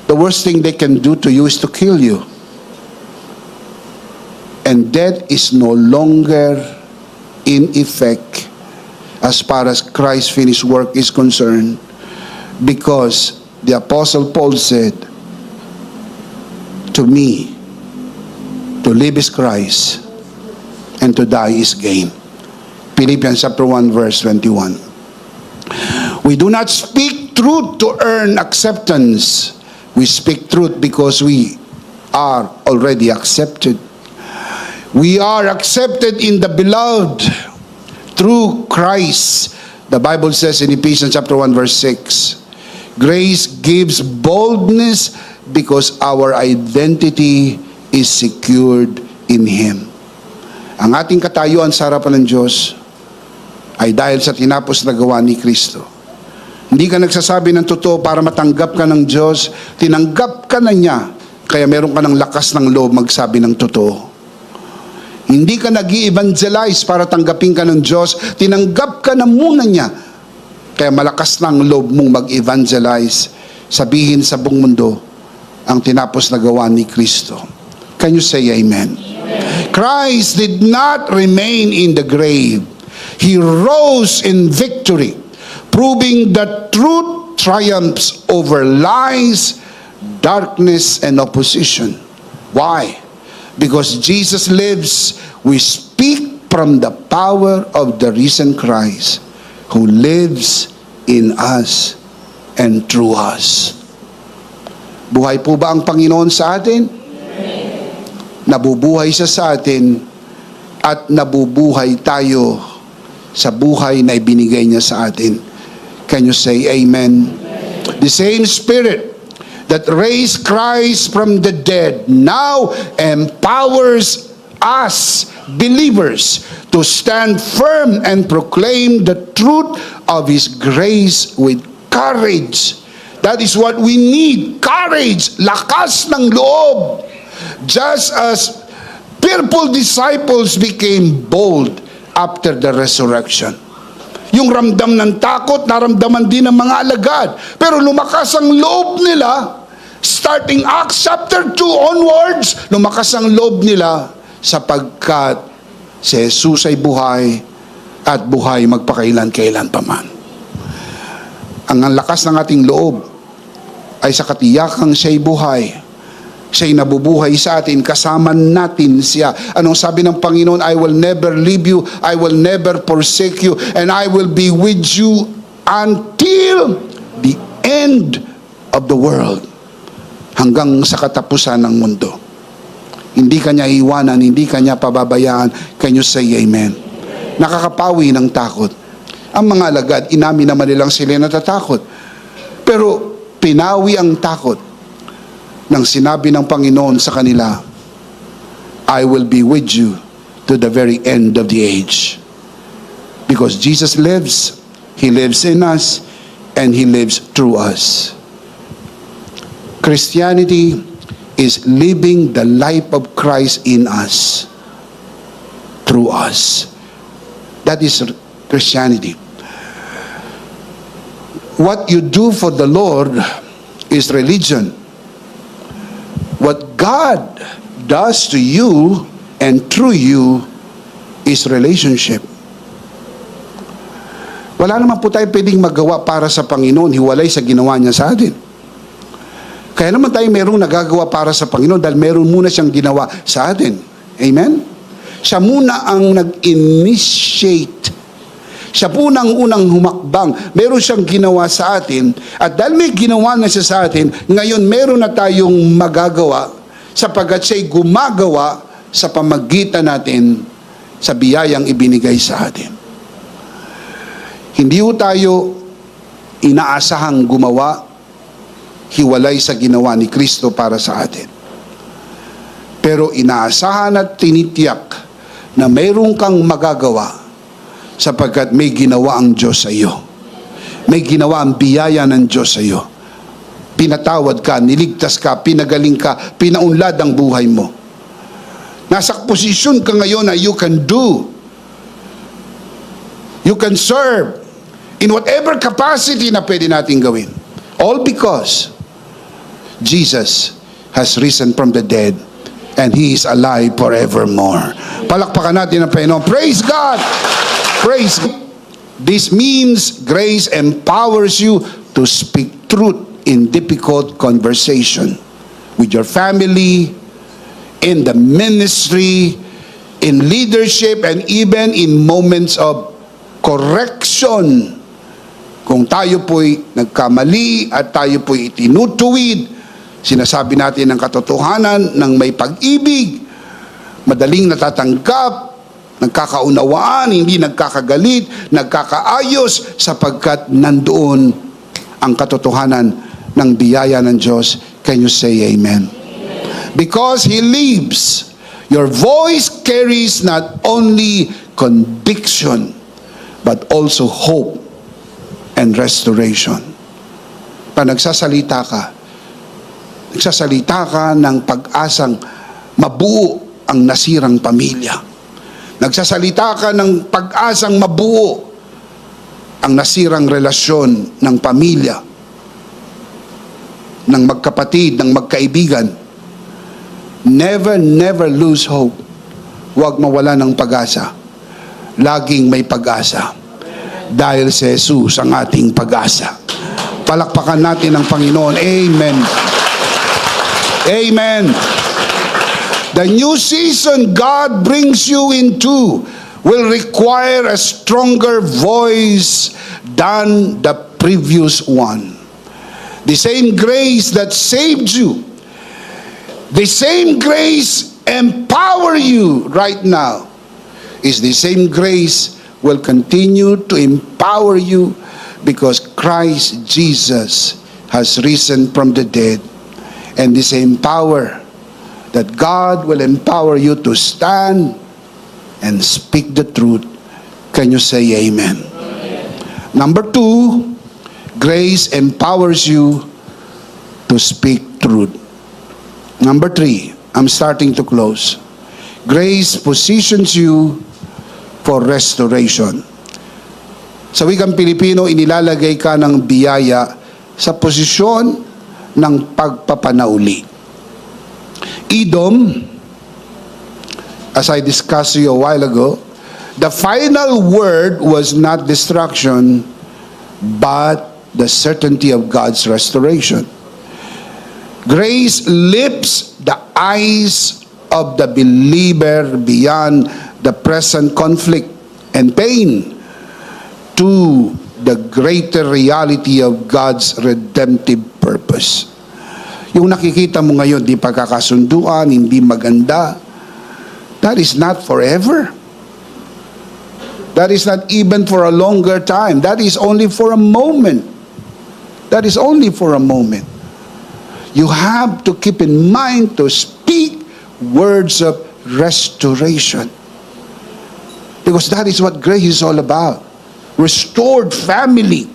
The worst thing they can do to you is to kill you. And death is no longer in effect as far as Christ's finished work is concerned, because the Apostle Paul said, to me, to live is Christ, and to die is gain. Philippians chapter 1 verse 21. We do not speak truth to earn acceptance. We speak truth because we are already accepted. We are accepted in the beloved through Christ. The Bible says in Ephesians chapter 1 verse 6, grace gives boldness because our identity is secured in Him. Ang ating katayuan sa harapan ng Diyos ay dahil sa tinapos na gawa ni Kristo. Hindi ka nagsasabi ng totoo para matanggap ka ng Diyos. Tinanggap ka na niya, kaya meron ka ng lakas ng loob magsabi ng totoo. Hindi ka nag-i-evangelize para tanggapin ka ng Diyos. Tinanggap ka na muna niya, kaya malakas ng loob mong mag-evangelize. Sabihin sa buong mundo ang tinapos na gawa ni Kristo. Can you say amen? Christ did not remain in the grave. He rose in victory, proving that truth triumphs over lies, darkness, and opposition. Why? Because Jesus lives, we speak from the power of the risen Christ who lives in us and through us. Buhay po ba ang Panginoon sa atin? Nabubuhay siya sa atin at nabubuhay tayo sa buhay na ibinigay niya sa atin. Can you say amen? The same Spirit that raised Christ from the dead now empowers us believers to stand firm and proclaim the truth of His grace with courage. That is what we need. Courage, lakas ng loob. Just as fearful disciples became bold after the resurrection. Yung ramdam ng takot, naramdaman din ng mga alagad. Pero lumakas ang loob nila, starting Acts chapter 2 onwards, lumakas ang loob nila sapagkat si Jesus ay buhay at buhay magpakailan-kailan pa man. Ang lakas ng ating loob ay sa katiyakang siya'y buhay. Siya'y nabubuhay sa atin, kasama natin siya. Anong sabi ng Panginoon? I will never leave you, I will never forsake you, and I will be with you until the end of the world. Hanggang sa katapusan ng mundo. Hindi ka niya iwanan, hindi ka niya pababayaan. Can you say amen? Nakakapawi ng takot. Ang mga alagad, inamin naman nilang sila natatakot. Pero pinawi ang takot nang sinabi ng Panginoon sa kanila, I will be with you to the very end of the age. Because Jesus lives, He lives in us, and He lives through us. Christianity is living the life of Christ in us, through us. That is Christianity. What you do for the Lord is religion. What God does to you and through you is relationship. Wala naman po tayo pwedeng magawa para sa Panginoon, hiwalay sa ginawa niya sa atin. Kaya naman tayo merong nagagawa para sa Panginoon dahil meron muna siyang ginawa sa atin. Amen? Siya muna ang nag-initiate. Siya po nang unang humakbang. Meron siyang ginawa sa atin. At dahil may ginawa na siya sa atin, ngayon meron na tayong magagawa sapagkat siya'y gumagawa sa pamagitan natin sa biyayang ibinigay sa atin. Hindi ho tayo inaasahang gumawa hiwalay sa ginawa ni Kristo para sa atin. Pero inaasahan at tinitiyak na mayroon kang magagawa sapagkat may ginawa ang Diyos sa iyo. May ginawa ang biyaya ng Diyos sa iyo. Pinatawad ka, niligtas ka, pinagaling ka, pinaunlad ang buhay mo. Nasa posisyon ka ngayon na you can do. You can serve in whatever capacity na pwede natin gawin. All because Jesus has risen from the dead and He is alive forevermore. Palakpakan natin ang Panginoon. Praise God! Praise God! This means grace empowers you to speak truth in difficult conversation with your family, in the ministry, in leadership, and even in moments of correction. Kung tayo po'y nagkamali at tayo po'y itinutuwid, sinasabi natin ang katotohanan ng may pag-ibig, madaling natatanggap, nagkakaunawaan, hindi nagkakagalit, nagkakaayos, sapagkat nandoon ang katotohanan ng biyaya ng Diyos. Can you say amen? Because He lives, your voice carries not only conviction, but also hope and restoration. Pag nagsasalita ka ng pag-asang mabuo ang nasirang pamilya. Nagsasalita ka ng pag-asang mabuo ang nasirang relasyon ng pamilya, ng magkapatid, ng magkaibigan. Never lose hope. Huwag mawala ng pag-asa. Laging may pag-asa. Dahil si Jesus ang ating pag-asa. Palakpakan natin ang Panginoon. Amen. Amen. The new season God brings you into will require a stronger voice than the previous one. The same grace that saved you, the same grace empower you right now, is the same grace will continue to empower you because Christ Jesus has risen from the dead. And the same power that God will empower you to stand and speak the truth. Can you say amen? Number 2, grace empowers you to speak truth. Number 3, I'm starting to close. Grace positions you for restoration. Sa wikang Pilipino, inilalagay ka ng biyaya sa posisyon ng pagpapanauli. Edom, as I discussed to you a while ago, the final word was not destruction, but the certainty of God's restoration. Grace lifts the eyes of the believer beyond the present conflict and pain to the greater reality of God's redemptive purpose. Yung nakikita mo ngayon, di pagkakasunduan, hindi maganda, that is not forever. That is not even for a longer time. That is only for a moment. That is only for a moment. You have to keep in mind to speak words of restoration. Because that is what grace is all about. Restored family,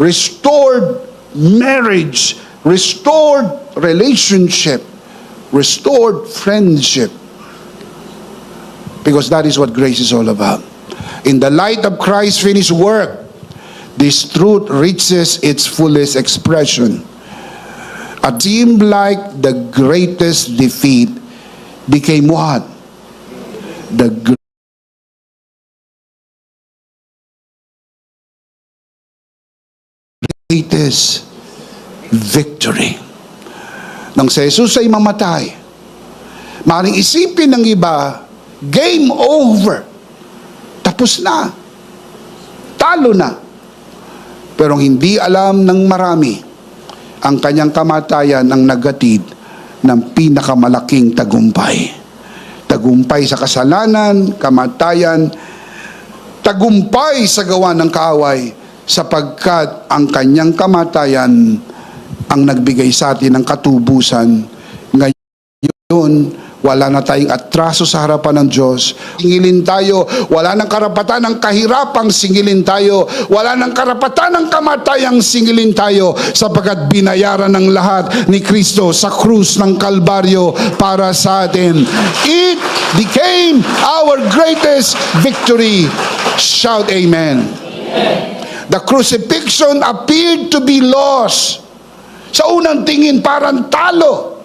restored marriage, restored relationship, restored friendship. Because that is what grace is all about. In the light of Christ's finished work, this truth reaches its fullest expression. It seemed like the greatest defeat became what? The greatest victory. Nang si Jesus ay mamatay, maaaring isipin ng iba, game over. Tapos na. Talo na. Pero hindi alam ng marami, ang kanyang kamatayan ang nagatid ng pinakamalaking tagumpay. Tagumpay sa kasalanan, kamatayan, tagumpay sa gawa ng kaaway, sapagkat ang kanyang kamatayan ang nagbigay sa atin ng katubusan. Ngayon, wala na tayong atraso sa harapan ng Diyos. Singilin tayo, wala nang karapatan ng kahirapang singilin tayo, wala nang karapatan ng kamatayang singilin tayo, sapagkat binayaran ng lahat ni Kristo sa krus ng Kalbaryo para sa atin. It became our greatest victory. Shout amen. The crucifixion appeared to be lost. Sa unang tingin, parang talo.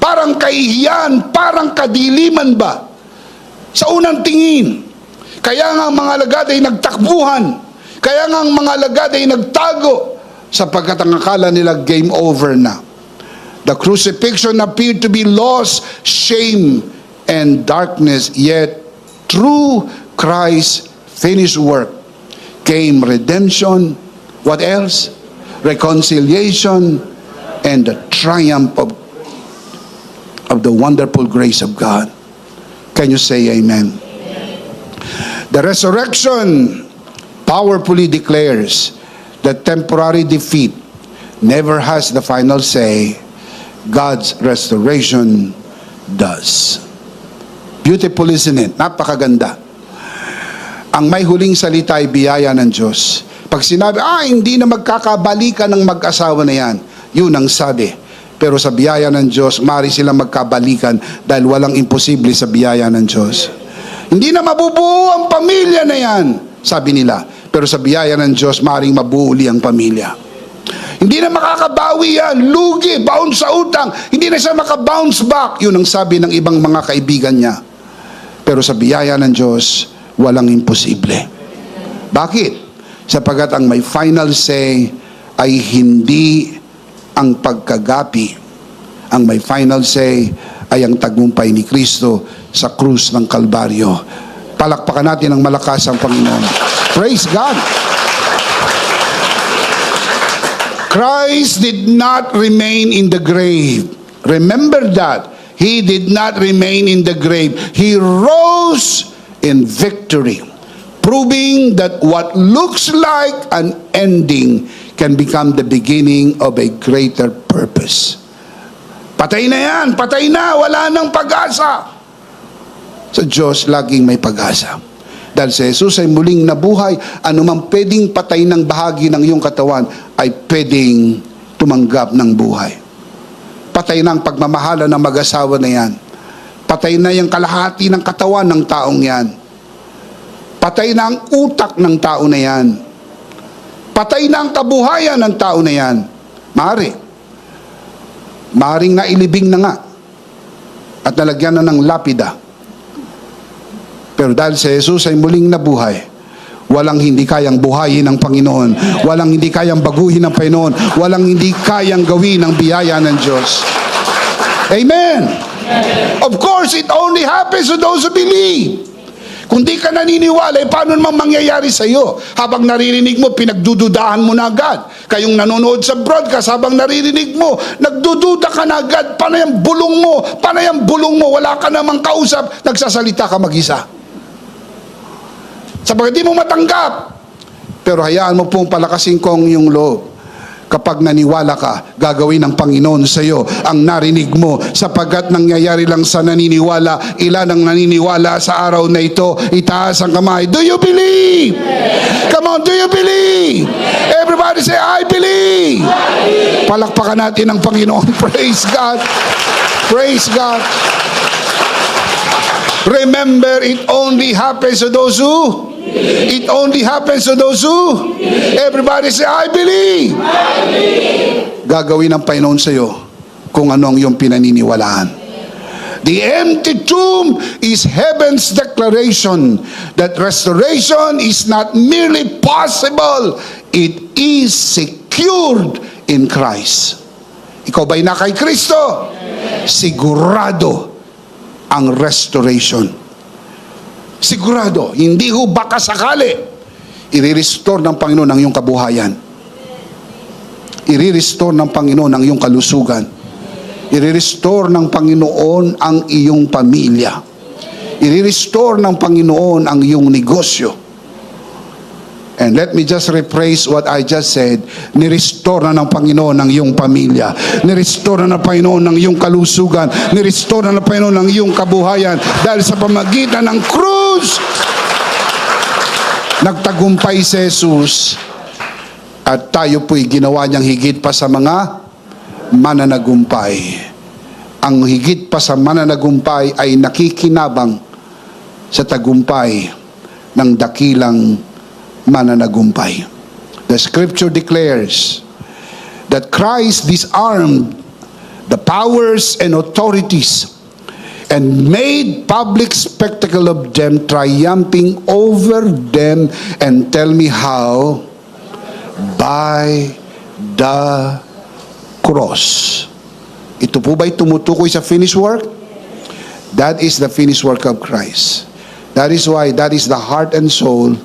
parang kahihiyan, parang kadiliman ba sa unang tingin. Kaya nga ang mga alagad ay nagtakbuhan, kaya nga ang mga alagad ay nagtago, sapagkat ang akala nila game over na. The crucifixion appeared to be loss, shame, and darkness, yet through Christ's finished work came redemption. What else? Reconciliation and the triumph of the wonderful grace of God. Can you say amen? The resurrection powerfully declares that temporary defeat never has the final say. God's restoration does. Beautiful, isn't it? Napakaganda. Ang may huling salita ay biyaya ng Diyos. Pag sinabi, hindi na magkakabalikan ng mag-asawa na yan, yun ang sabi. Pero sa biyaya ng Diyos, maaari silang magkabalikan dahil walang imposible sa biyaya ng Diyos. Hindi na mabubuo ang pamilya na yan, sabi nila. Pero sa biyaya ng Diyos, maaaring mabuo uli ang pamilya. Hindi na makakabawi yan, lugi, bounce sa utang, hindi na siya makabounce back. Yun ang sabi ng ibang mga kaibigan niya. Pero sa biyaya ng Diyos, walang imposible. Bakit? Sapagat ang may final say ay hindi ang pagkagapi. Ang may final say ay ang tagumpay ni Kristo sa krus ng Kalbaryo. Palakpakan natin ng malakas ang Panginoon. Praise God! Christ did not remain in the grave. Remember that. He did not remain in the grave. He rose in victory, proving that what looks like an ending can become the beginning of a greater purpose. Patay na yan, patay na, wala nang pag-asa. Sa Diyos, laging may pag-asa. Dahil si Jesus ay muling nabuhay, anumang pwedeng patay ng bahagi ng iyong katawan ay pwedeng tumanggap ng buhay. Patay na ang pagmamahala ng mag-asawa na yan. Patay na yung kalahati ng katawan ng taong yan. Patay na ang utak ng tao na yan. Patay na ang kabuhayan ng tao na yan. Maaring nailibing na nga at nalagyan na ng lapida. Pero dahil si Jesus ay muling nabuhay, walang hindi kayang buhayin ng Panginoon. Walang hindi kayang baguhin ng Panginoon. Walang hindi kayang gawin ng biyaya ng Diyos. Amen. Of course, it only happens to those who believe. Kung di ka naniniwala, paano naman mangyayari sa iyo? Habang naririnig mo, pinagdududahan mo na agad. Kayong nanonood sa broadcast, habang naririnig mo, nagdududa ka na agad. Paano yung bulong mo? Paano yung bulong mo? Wala ka namang kausap, nagsasalita ka mag-isa. Sabagat di mo matanggap. Pero hayaan mo pong palakasin kong yung loob. Kapag naniwala ka, gagawin ng Panginoon sa iyo ang narinig mo. Sapagat nangyayari lang sa naniniwala. Ilan ang naniniwala sa araw na ito? Itaas ang kamay. Do you believe? Come on, do you believe? Everybody say, I believe. Palakpakan natin ang Panginoon. Praise God. Praise God. Remember, it only happens to those who? It only happens to those who? Everybody say, I believe. I believe. Gagawin ng Panginoon sa iyo kung ano ang iyong pinaniniwalaan. The empty tomb is heaven's declaration that restoration is not merely possible, it is secured in Christ. Ikaw ba'y na kay Kristo? Sigurado ang restoration. Sigurado, hindi ho baka sakali, i-restore ng Panginoon ang iyong kabuhayan. I-restore ng Panginoon ang iyong kalusugan. I-restore ng Panginoon ang iyong pamilya. I-restore ng Panginoon ang iyong negosyo. And let me just rephrase what I just said. Ni-restore na ng Panginoon ang iyong pamilya. Ni-restore na ng Panginoon ang iyong kalusugan. Ni-restore na ng Panginoon ang iyong kabuhayan. Dahil sa pamagitan ng krus, nagtagumpay si Jesus. At tayo po'y ginawa niyang higit pa sa mga mananagumpay. Ang higit pa sa mananagumpay ay nakikinabang sa tagumpay ng dakilang mananagumpay. The scripture declares that Christ disarmed the powers and authorities, and made public spectacle of them, triumphing over them. And tell me how? By the cross. Ito po ba'y tumutukoy sa finished work? That is the finished work of Christ. That is why that is the heart and soul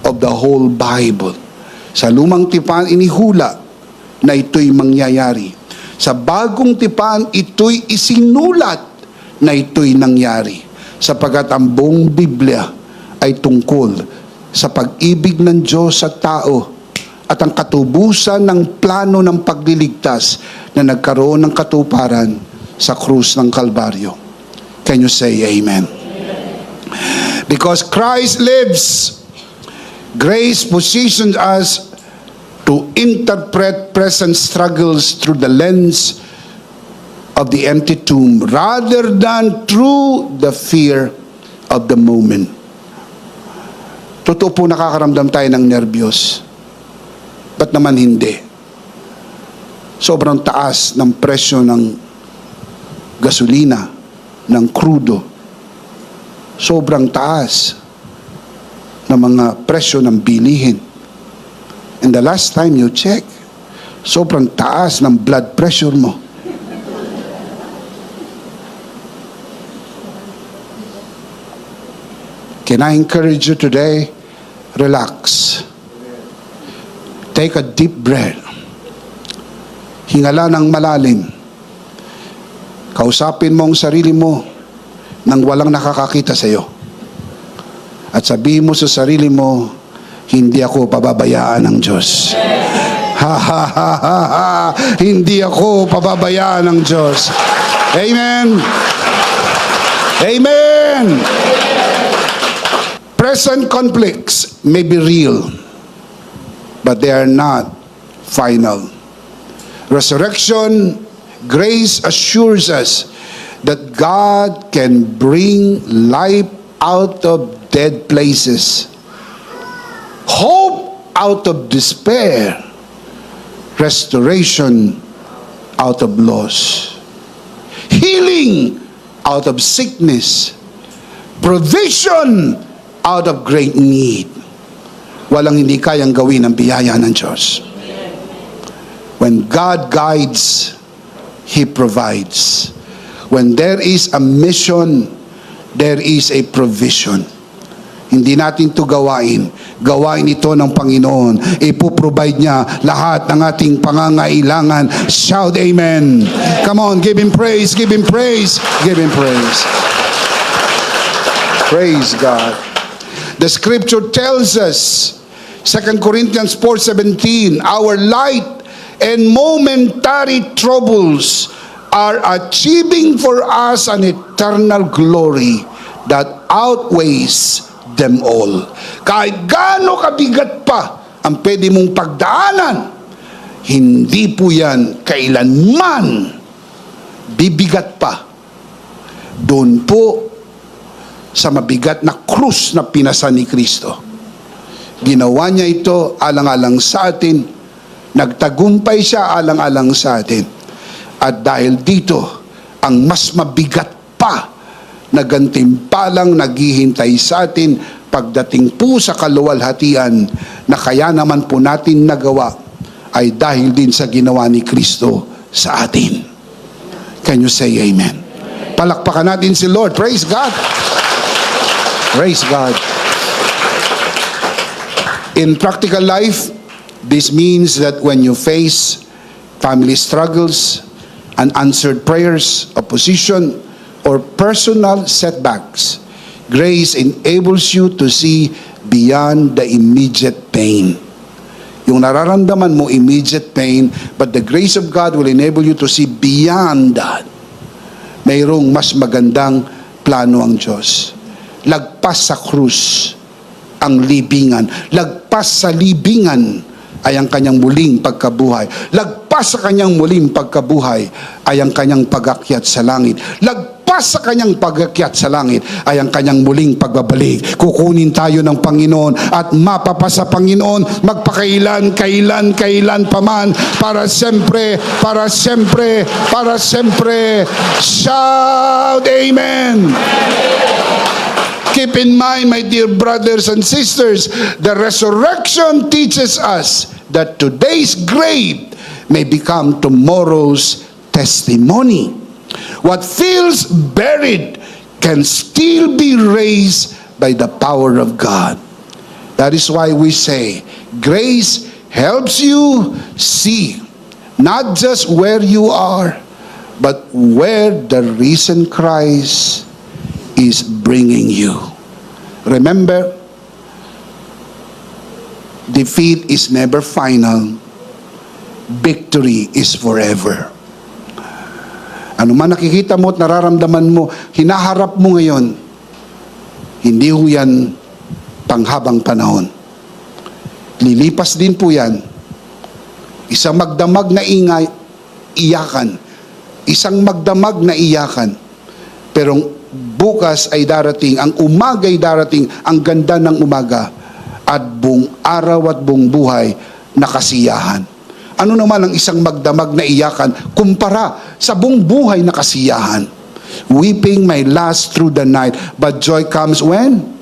of the whole Bible. Sa lumang tipan, inihula na ito'y mangyayari. Sa bagong tipan, ito'y isinulat na ito'y nangyari. Sapagkat ang buong Biblia ay tungkol sa pag-ibig ng Diyos sa tao at ang katubusan ng plano ng pagliligtas na nagkaroon ng katuparan sa krus ng Kalbaryo. Can you say amen? Because Christ lives, grace positions us to interpret present struggles through the lens of the empty tomb rather than through the fear of the moment. Totoo po nakakaramdam tayo ng nervyos. Ba't naman hindi? Sobrang taas ng presyo ng gasolina, ng krudo. Sobrang taas ng mga presyo ng bilihin. And the last time you check, sobrang taas ng blood pressure mo. Can I encourage you today? Relax. Take a deep breath. Hingala ng malalim. Kausapin mo ang sarili mo nang walang nakakakita sa iyo. At sabihin mo sa sarili mo, hindi ako pababayaan ng Diyos. Ha ha ha ha ha. Hindi ako pababayaan ng Diyos. Amen. Amen. Present conflicts may be real, but they are not final. Resurrection grace assures us that God can bring life out of dead places, hope out of despair, restoration out of loss, healing out of sickness, provision out of great need. Walang hindi kayang gawin ang biyaya ng Diyos. When God guides, He provides. When there is a mission, there is a provision. Hindi natin ito gawain. Gawain ito ng Panginoon. Ipoprovide niya lahat ng ating pangangailangan. Shout amen. Come on, give Him praise, give Him praise, give Him praise. Praise God. The scripture tells us, 2 Corinthians 4:17, our light and momentary troubles are achieving for us an eternal glory that outweighs them all. Kahit gaano kabigat pa ang pwede mong pagdaanan, hindi po yan kailanman bibigat pa doon po sa mabigat na krus na pinasa ni Kristo. Ginawa niya ito alang-alang sa atin. Nagtagumpay siya alang-alang sa atin. At dahil dito, ang mas mabigat pa na gantimpalang naghihintay sa atin pagdating po sa kaluwalhatian na kaya naman po natin nagawa ay dahil din sa ginawa ni Kristo sa atin. Can you say amen? Palakpakan natin si Lord. Praise God. Praise God. In practical life, this means that when you face family struggles, unanswered prayers, opposition, or personal setbacks, grace enables you to see beyond the immediate pain. Yung nararamdaman mo, immediate pain, but the grace of God will enable you to see beyond that. Mayroong mas magandang plano ang Diyos. Lagpas sa krus ang libingan. Lagpas sa libingan ay ang kanyang muling pagkabuhay. Lagpas Lagpas sa kanyang muling pagkabuhay ay ang kanyang pag-akyat sa langit. Lagpas sa kanyang pag-akyat sa langit ay ang kanyang muling pagbabalik. Kukunin tayo ng Panginoon at mapapasa Panginoon magpakailan, kailan paman, para siyempre. Shout Amen! Keep in mind, my dear brothers and sisters, the resurrection teaches us that today's grave may become tomorrow's testimony. What feels buried can still be raised by the power of God. That is why we say, grace helps you see not just where you are, but where the risen Christ is bringing you. Remember, defeat is never final. Victory is forever. Ano man nakikita mo at nararamdaman mo, hinaharap mo ngayon, hindi ho yan panghabang panahon. Lilipas din po yan. Isang magdamag na iyakan. Isang magdamag na iyakan. Pero bukas ay darating, ang umaga ay darating, ang ganda ng umaga, at buong araw at buong buhay na kasiyahan. Ano naman ang isang magdamag na iyakan kumpara sa buong buhay na kasiyahan? Weeping may last through the night, but joy comes when?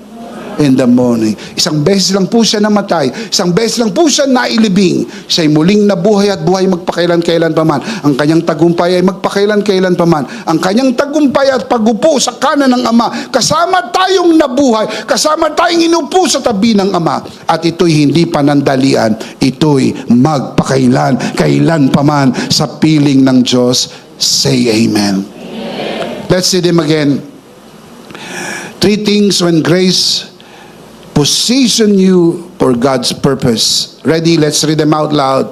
In the morning. Isang beses lang po siya namatay. Isang beses lang po siya nailibing. Siya'y muling nabuhay at buhay magpakailan-kailan paman. Ang kanyang tagumpay ay magpakailan-kailan paman. Ang kanyang tagumpay at pagupo sa kanan ng Ama. Kasama tayong nabuhay. Kasama tayong inupo sa tabi ng Ama. At ito'y hindi panandalian. Ito'y magpakailan-kailan paman sa piling ng Diyos. Say Amen. Let's see them again. 3 things when grace position you for God's purpose. Ready? Let's read them out loud.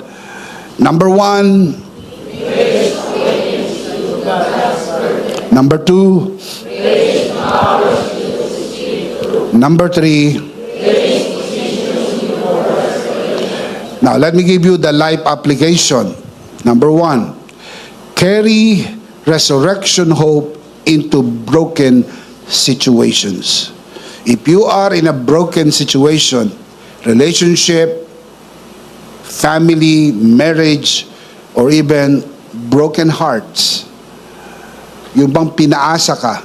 Number 1. Number 2. Number 3. Now, let me give you the life application. Number 1. Carry resurrection hope into broken situations. If you are in a broken situation, relationship, family, marriage, or even broken hearts, yung bang pinaasa ka,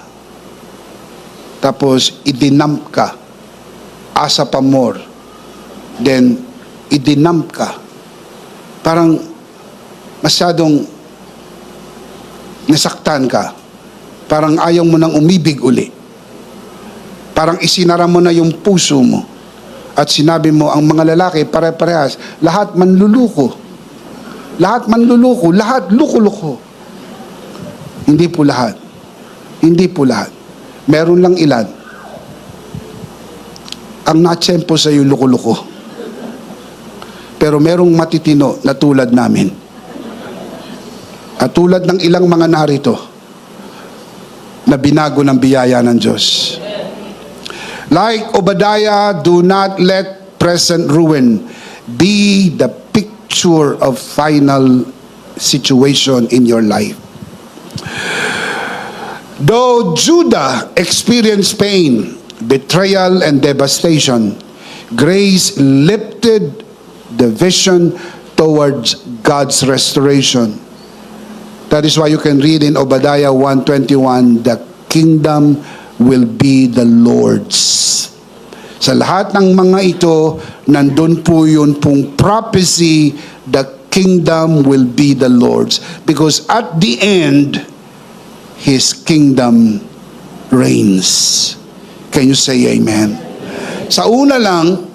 tapos idinamp ka, asa pa more, then idinamp ka, parang masyadong nasaktan ka, parang ayaw mo nang umibig uli. Parang isinara mo na yung puso mo. At sinabi mo, ang mga lalaki, pare-parehas, lahat manluluko. Lahat manluluko, lahat luko-luko. Hindi po lahat. Hindi po lahat. Meron lang ilan. Ang natsempo sa iyo, luko-luko. Pero merong matitino na tulad namin. At tulad ng ilang mga narito, na binago ng biyaya ng Diyos. Like Obadiah, do not let present ruin be the picture of final situation in your life. Though Judah experienced pain, betrayal, and devastation, grace lifted the vision towards God's restoration. That is why you can read in Obadiah 1:21, the kingdom will be the Lord's. Sa lahat ng mga ito, nandun po yun pong prophecy, the kingdom will be the Lord's. Because at the end, His kingdom reigns. Can you say amen? Sa una lang,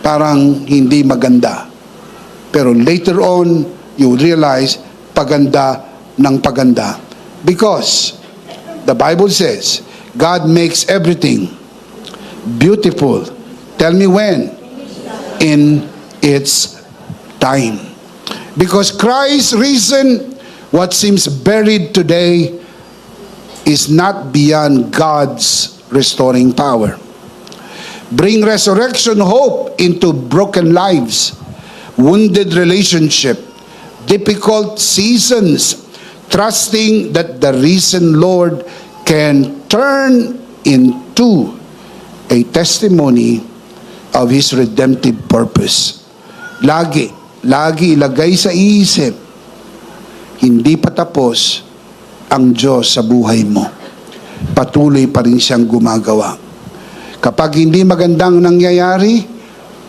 parang hindi maganda. Pero later on, you realize, paganda ng paganda. Because the Bible says, God makes everything beautiful. Tell me when? In its time. Because Christ's reason, what seems buried today is not beyond God's restoring power. Bring resurrection hope into broken lives, wounded relationship, difficult seasons, trusting that the risen Lord can turn into a testimony of His redemptive purpose. Lagi ilagay sa isip, hindi pa tapos ang Diyos sa buhay mo. Patuloy pa rin siyang gumagawa. Kapag hindi magandang nangyayari,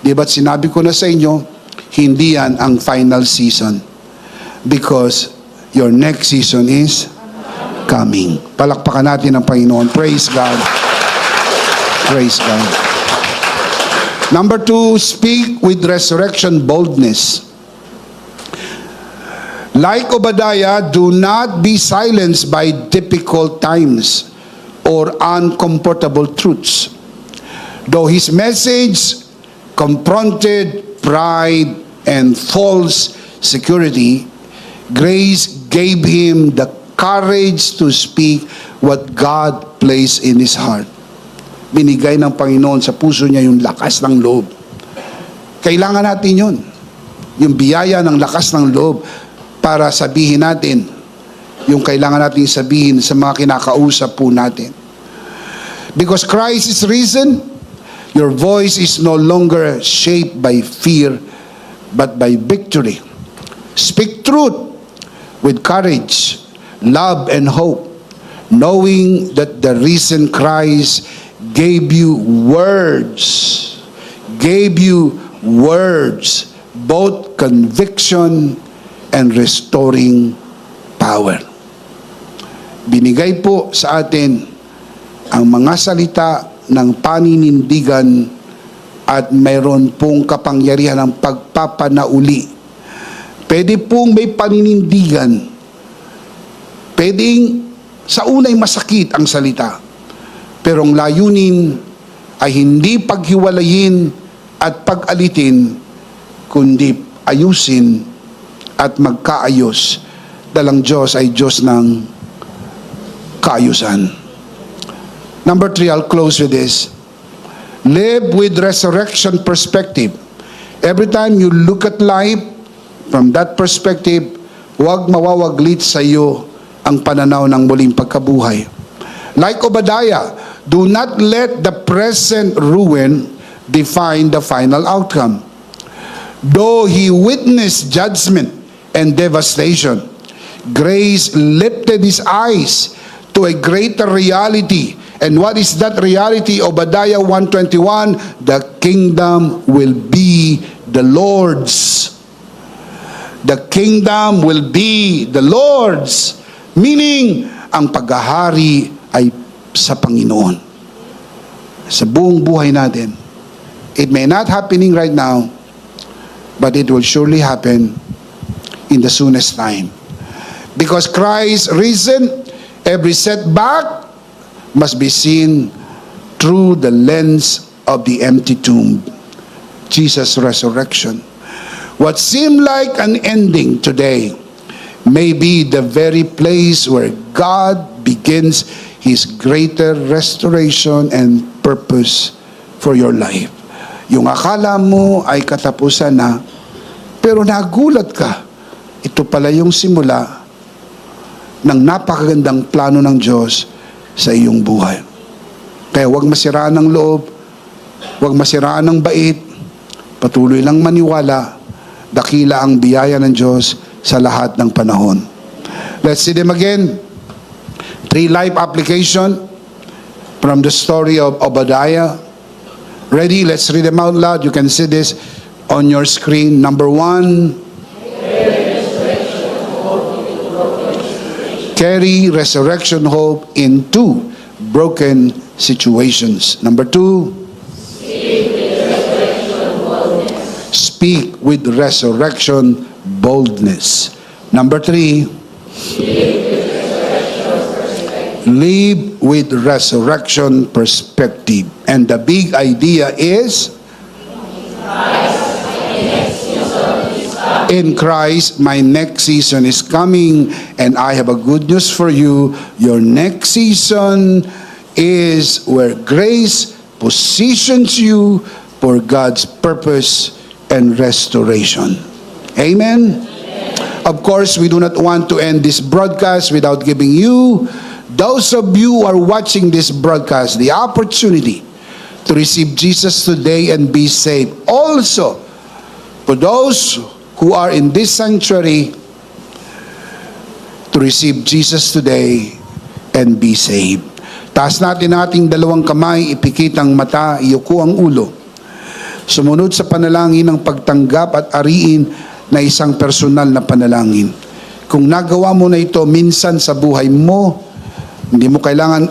di ba't sinabi ko na sa inyo, hindi yan ang final season. Because your next season is coming. Palakpakan natin ang Panginoon. Praise God. Praise God. Number 2, speak with resurrection boldness. Like Obadiah, do not be silenced by difficult times or uncomfortable truths. Though his message confronted pride and false security, grace gave him the courage to speak what God placed in his heart. Binigay ng Panginoon sa puso niya yung lakas ng loob. Kailangan natin yun. Yung biyaya ng lakas ng loob para sabihin natin yung kailangan natin sabihin sa mga kinakausap po natin. Because Christ is risen, your voice is no longer shaped by fear, but by victory. Speak truth with courage, love, and hope, knowing that the risen Christ gave you words, both conviction and restoring power. Binigay po sa atin ang mga salita ng paninindigan at mayroon pong kapangyarihan ng pagpapanauli. Pwede pong may paninindigan. Pwedeng sa unay masakit ang salita. Pero ang layunin ay hindi paghiwalayin at pag-alitin, kundi ayusin at magkaayos. Dalang Diyos ay Diyos ng kaayusan. Number 3, I'll close with this. Live with resurrection perspective. Every time you look at life from that perspective, huwag mawawaglit sa iyo ang pananaw ng muling pagkabuhay. Like Obadiah, do not let the present ruin define the final outcome. Though he witnessed judgment and devastation, grace lifted his eyes to a greater reality. And what is that reality? Obadiah 1:21, the kingdom will be the Lord's. The kingdom will be the Lord's. Meaning, ang paghahari ay sa Panginoon. Sa buong buhay natin. It may not happening right now, but it will surely happen in the soonest time. Because Christ risen, every setback must be seen through the lens of the empty tomb. Jesus' resurrection. What seemed like an ending today may be the very place where God begins His greater restoration and purpose for your life. Yung akala mo ay katapusan na, pero nagulat ka. Ito pala yung simula ng napakagandang plano ng Diyos sa iyong buhay. Kaya huwag masiraan ng loob, huwag masiraan ng bait, patuloy lang maniwala, dakila ang biyaya ng Diyos sa lahat ng panahon. Let's see them again. 3 life application from the story of Obadiah. Ready? Let's read them out loud. You can see this on your screen. Number 1, carry resurrection hope into broken situations. Number 2, speak with resurrection boldness. Number 3, live with resurrection perspective. And the big idea is, in Christ, my next season is coming, and I have a good news for you. Your next season is where grace positions you for God's purpose and restoration. Amen? Of course, we do not want to end this broadcast without giving you, those of you who are watching this broadcast, the opportunity to receive Jesus today and be saved. Also, for those who are in this sanctuary, to receive Jesus today and be saved. Taas natin ating dalawang kamay, ipikit ang mata, iyuko ang ulo. Sumunod sa panalangin ng pagtanggap at ariin na isang personal na panalangin. Kung nagawa mo na ito minsan sa buhay mo, hindi mo kailangan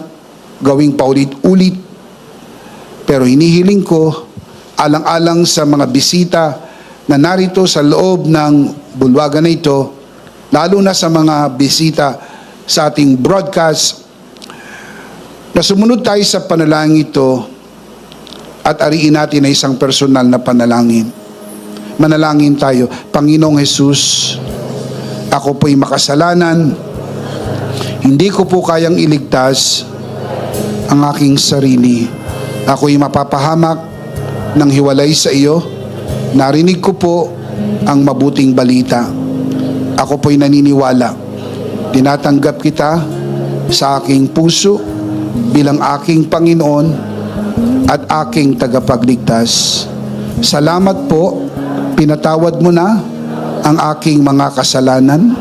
gawing paulit-ulit. Pero hinihiling ko, alang-alang sa mga bisita na narito sa loob ng bulwagan na ito, lalo na sa mga bisita sa ating broadcast, na sumunod tayo sa panalangin ito at ariin natin na isang personal na panalangin. Manalangin tayo. Panginoong Jesus, ako po'y makasalanan. Hindi ko po kayang iligtas ang aking sarili. Ako'y mapapahamak ng hiwalay sa iyo. Narinig ko po ang mabuting balita. Ako po'y naniniwala. Tinatanggap kita sa aking puso bilang aking Panginoon at aking tagapagligtas. Salamat po, pinatawad mo na ang aking mga kasalanan.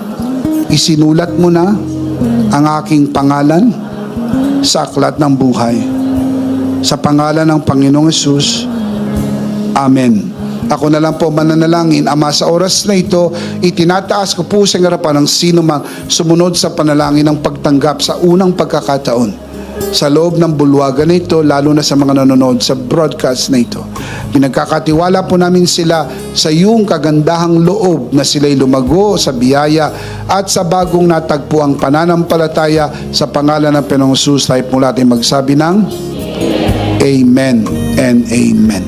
Isinulat mo na ang aking pangalan sa aklat ng buhay. Sa pangalan ng Panginoong Hesus, Amen. Ako na lang po mananalangin. Ama, sa oras na ito, itinataas ko po sa harapan ng sino mang sumunod sa panalangin ng pagtanggap sa unang pagkakataon sa loob ng bulwagan na ito, lalo na sa mga nanonood sa broadcast na ito. Pinagkakatiwala po namin sila sa iyong kagandahang loob na sila'y lumago sa biyaya at sa bagong natagpuang pananampalataya sa pangalan ng Panginoong Hesus. Tayo po natin magsabi ng Amen and Amen.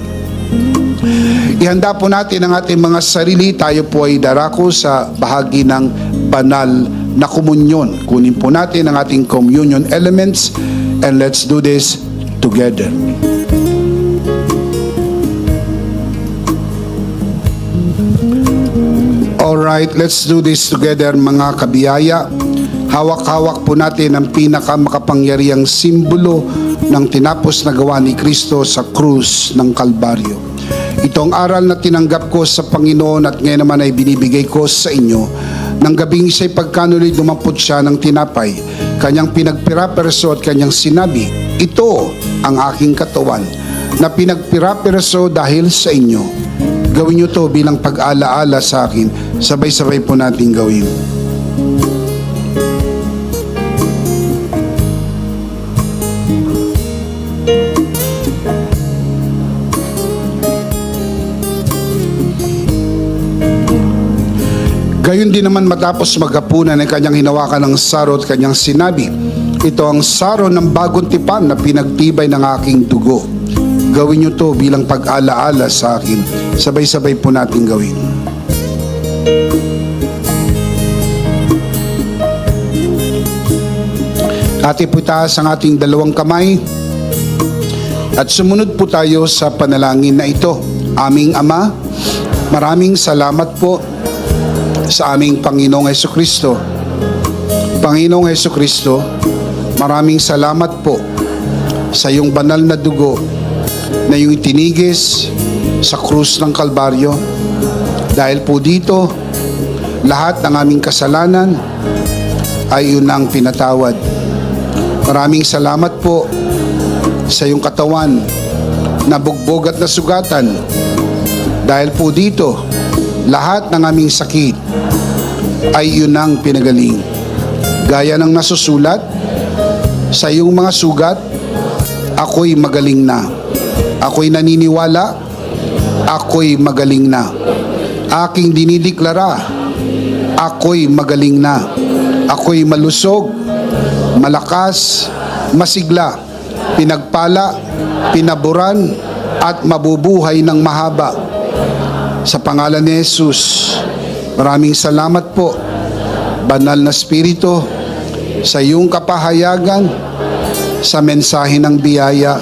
Ihanda po natin ang ating mga sarili. Tayo po ay darako sa bahagi ng banal na komunyon. Kunin po natin ang ating communion elements and let's do this together. Alright, let's do this together mga kabiyaya. Hawak-hawak po natin ang pinakamakapangyarihang simbolo ng tinapos na gawa ni Kristo sa krus ng Kalbaryo. Itong aral na tinanggap ko sa Panginoon at ngayon naman ay binibigay ko sa inyo. Nang gabing siya'y pagkanuloy dumampot siya ng tinapay, kanyang pinagpira-perso at kanyang sinabi, ito ang aking katawan na pinagpira-perso dahil sa inyo. Gawin niyo to bilang pag-alaala sa akin. Sabay-sabay po natin gawin. Gayon din naman matapos maghapunan ay kanyang hinawakan ng saro at kanyang sinabi, ito ang saro ng bagong tipan na pinagtibay ng aking dugo. Gawin niyo to bilang pag-alaala sa akin. Sabay-sabay po natin gawin. Ati po itaas ang ating dalawang kamay at sumunod po tayo sa panalangin na ito. Aming Ama, maraming salamat po sa aming Panginoong Hesukristo. Panginoong Hesukristo, maraming salamat po sa iyong banal na dugo na iyong itinigis sa krus ng Kalbaryo. Dahil po dito, lahat ng aming kasalanan ay iyong nang pinatawad. Maraming salamat po sa iyong katawan na bugbog at nasugatan. Dahil po dito, lahat ng aming sakit ay iyong nang pinagaling. Gaya ng nasusulat sa iyong mga sugat, ako'y magaling na. Ako'y naniniwala, ako'y magaling na. Aking dinideklara, ako'y magaling na. Ako'y malusog, malakas, masigla, pinagpala, pinaburan, at mabubuhay ng mahaba. Sa pangalan ni Jesus, maraming salamat po, Banal na Espiritu, sa iyong kapahayagan, sa mensahe ng biyaya,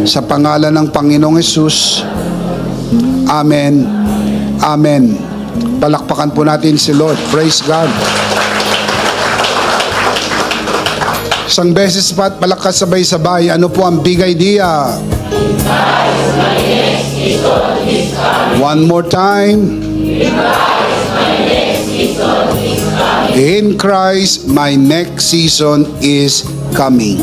sa pangalan ng Panginoong Jesus. Amen, Amen, Palakpakan po natin si Lord. Praise God. Isang beses pa at malakas sabay-sabay. Ano po ang big idea? One more time. In Christ, my next season is coming.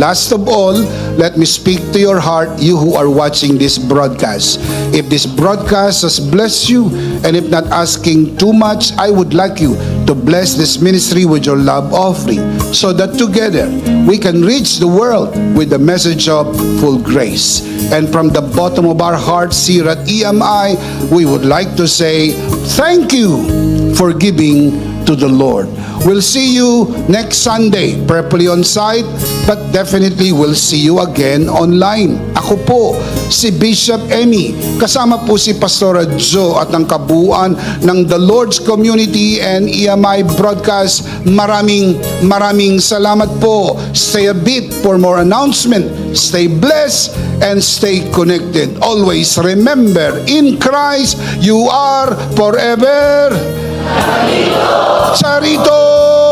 Last of all, let me speak to your heart, you who are watching this broadcast. If this broadcast has blessed you, and if not asking too much, I would like you to bless this ministry with your love offering, so that together we can reach the world with the message of full grace. And from the bottom of our hearts here at EMI, we would like to say, thank you for giving to the Lord. We'll see you next Sunday, prayerfully on site, but definitely we'll see you again online. Ako po, si Bishop Emmy, kasama po si Pastora Joe at ang kabuuan ng The Lord's Community and EMI Broadcast. Maraming salamat po. Stay a bit for more announcement. Stay blessed and stay connected. Always remember, in Christ, you are forever. Charito!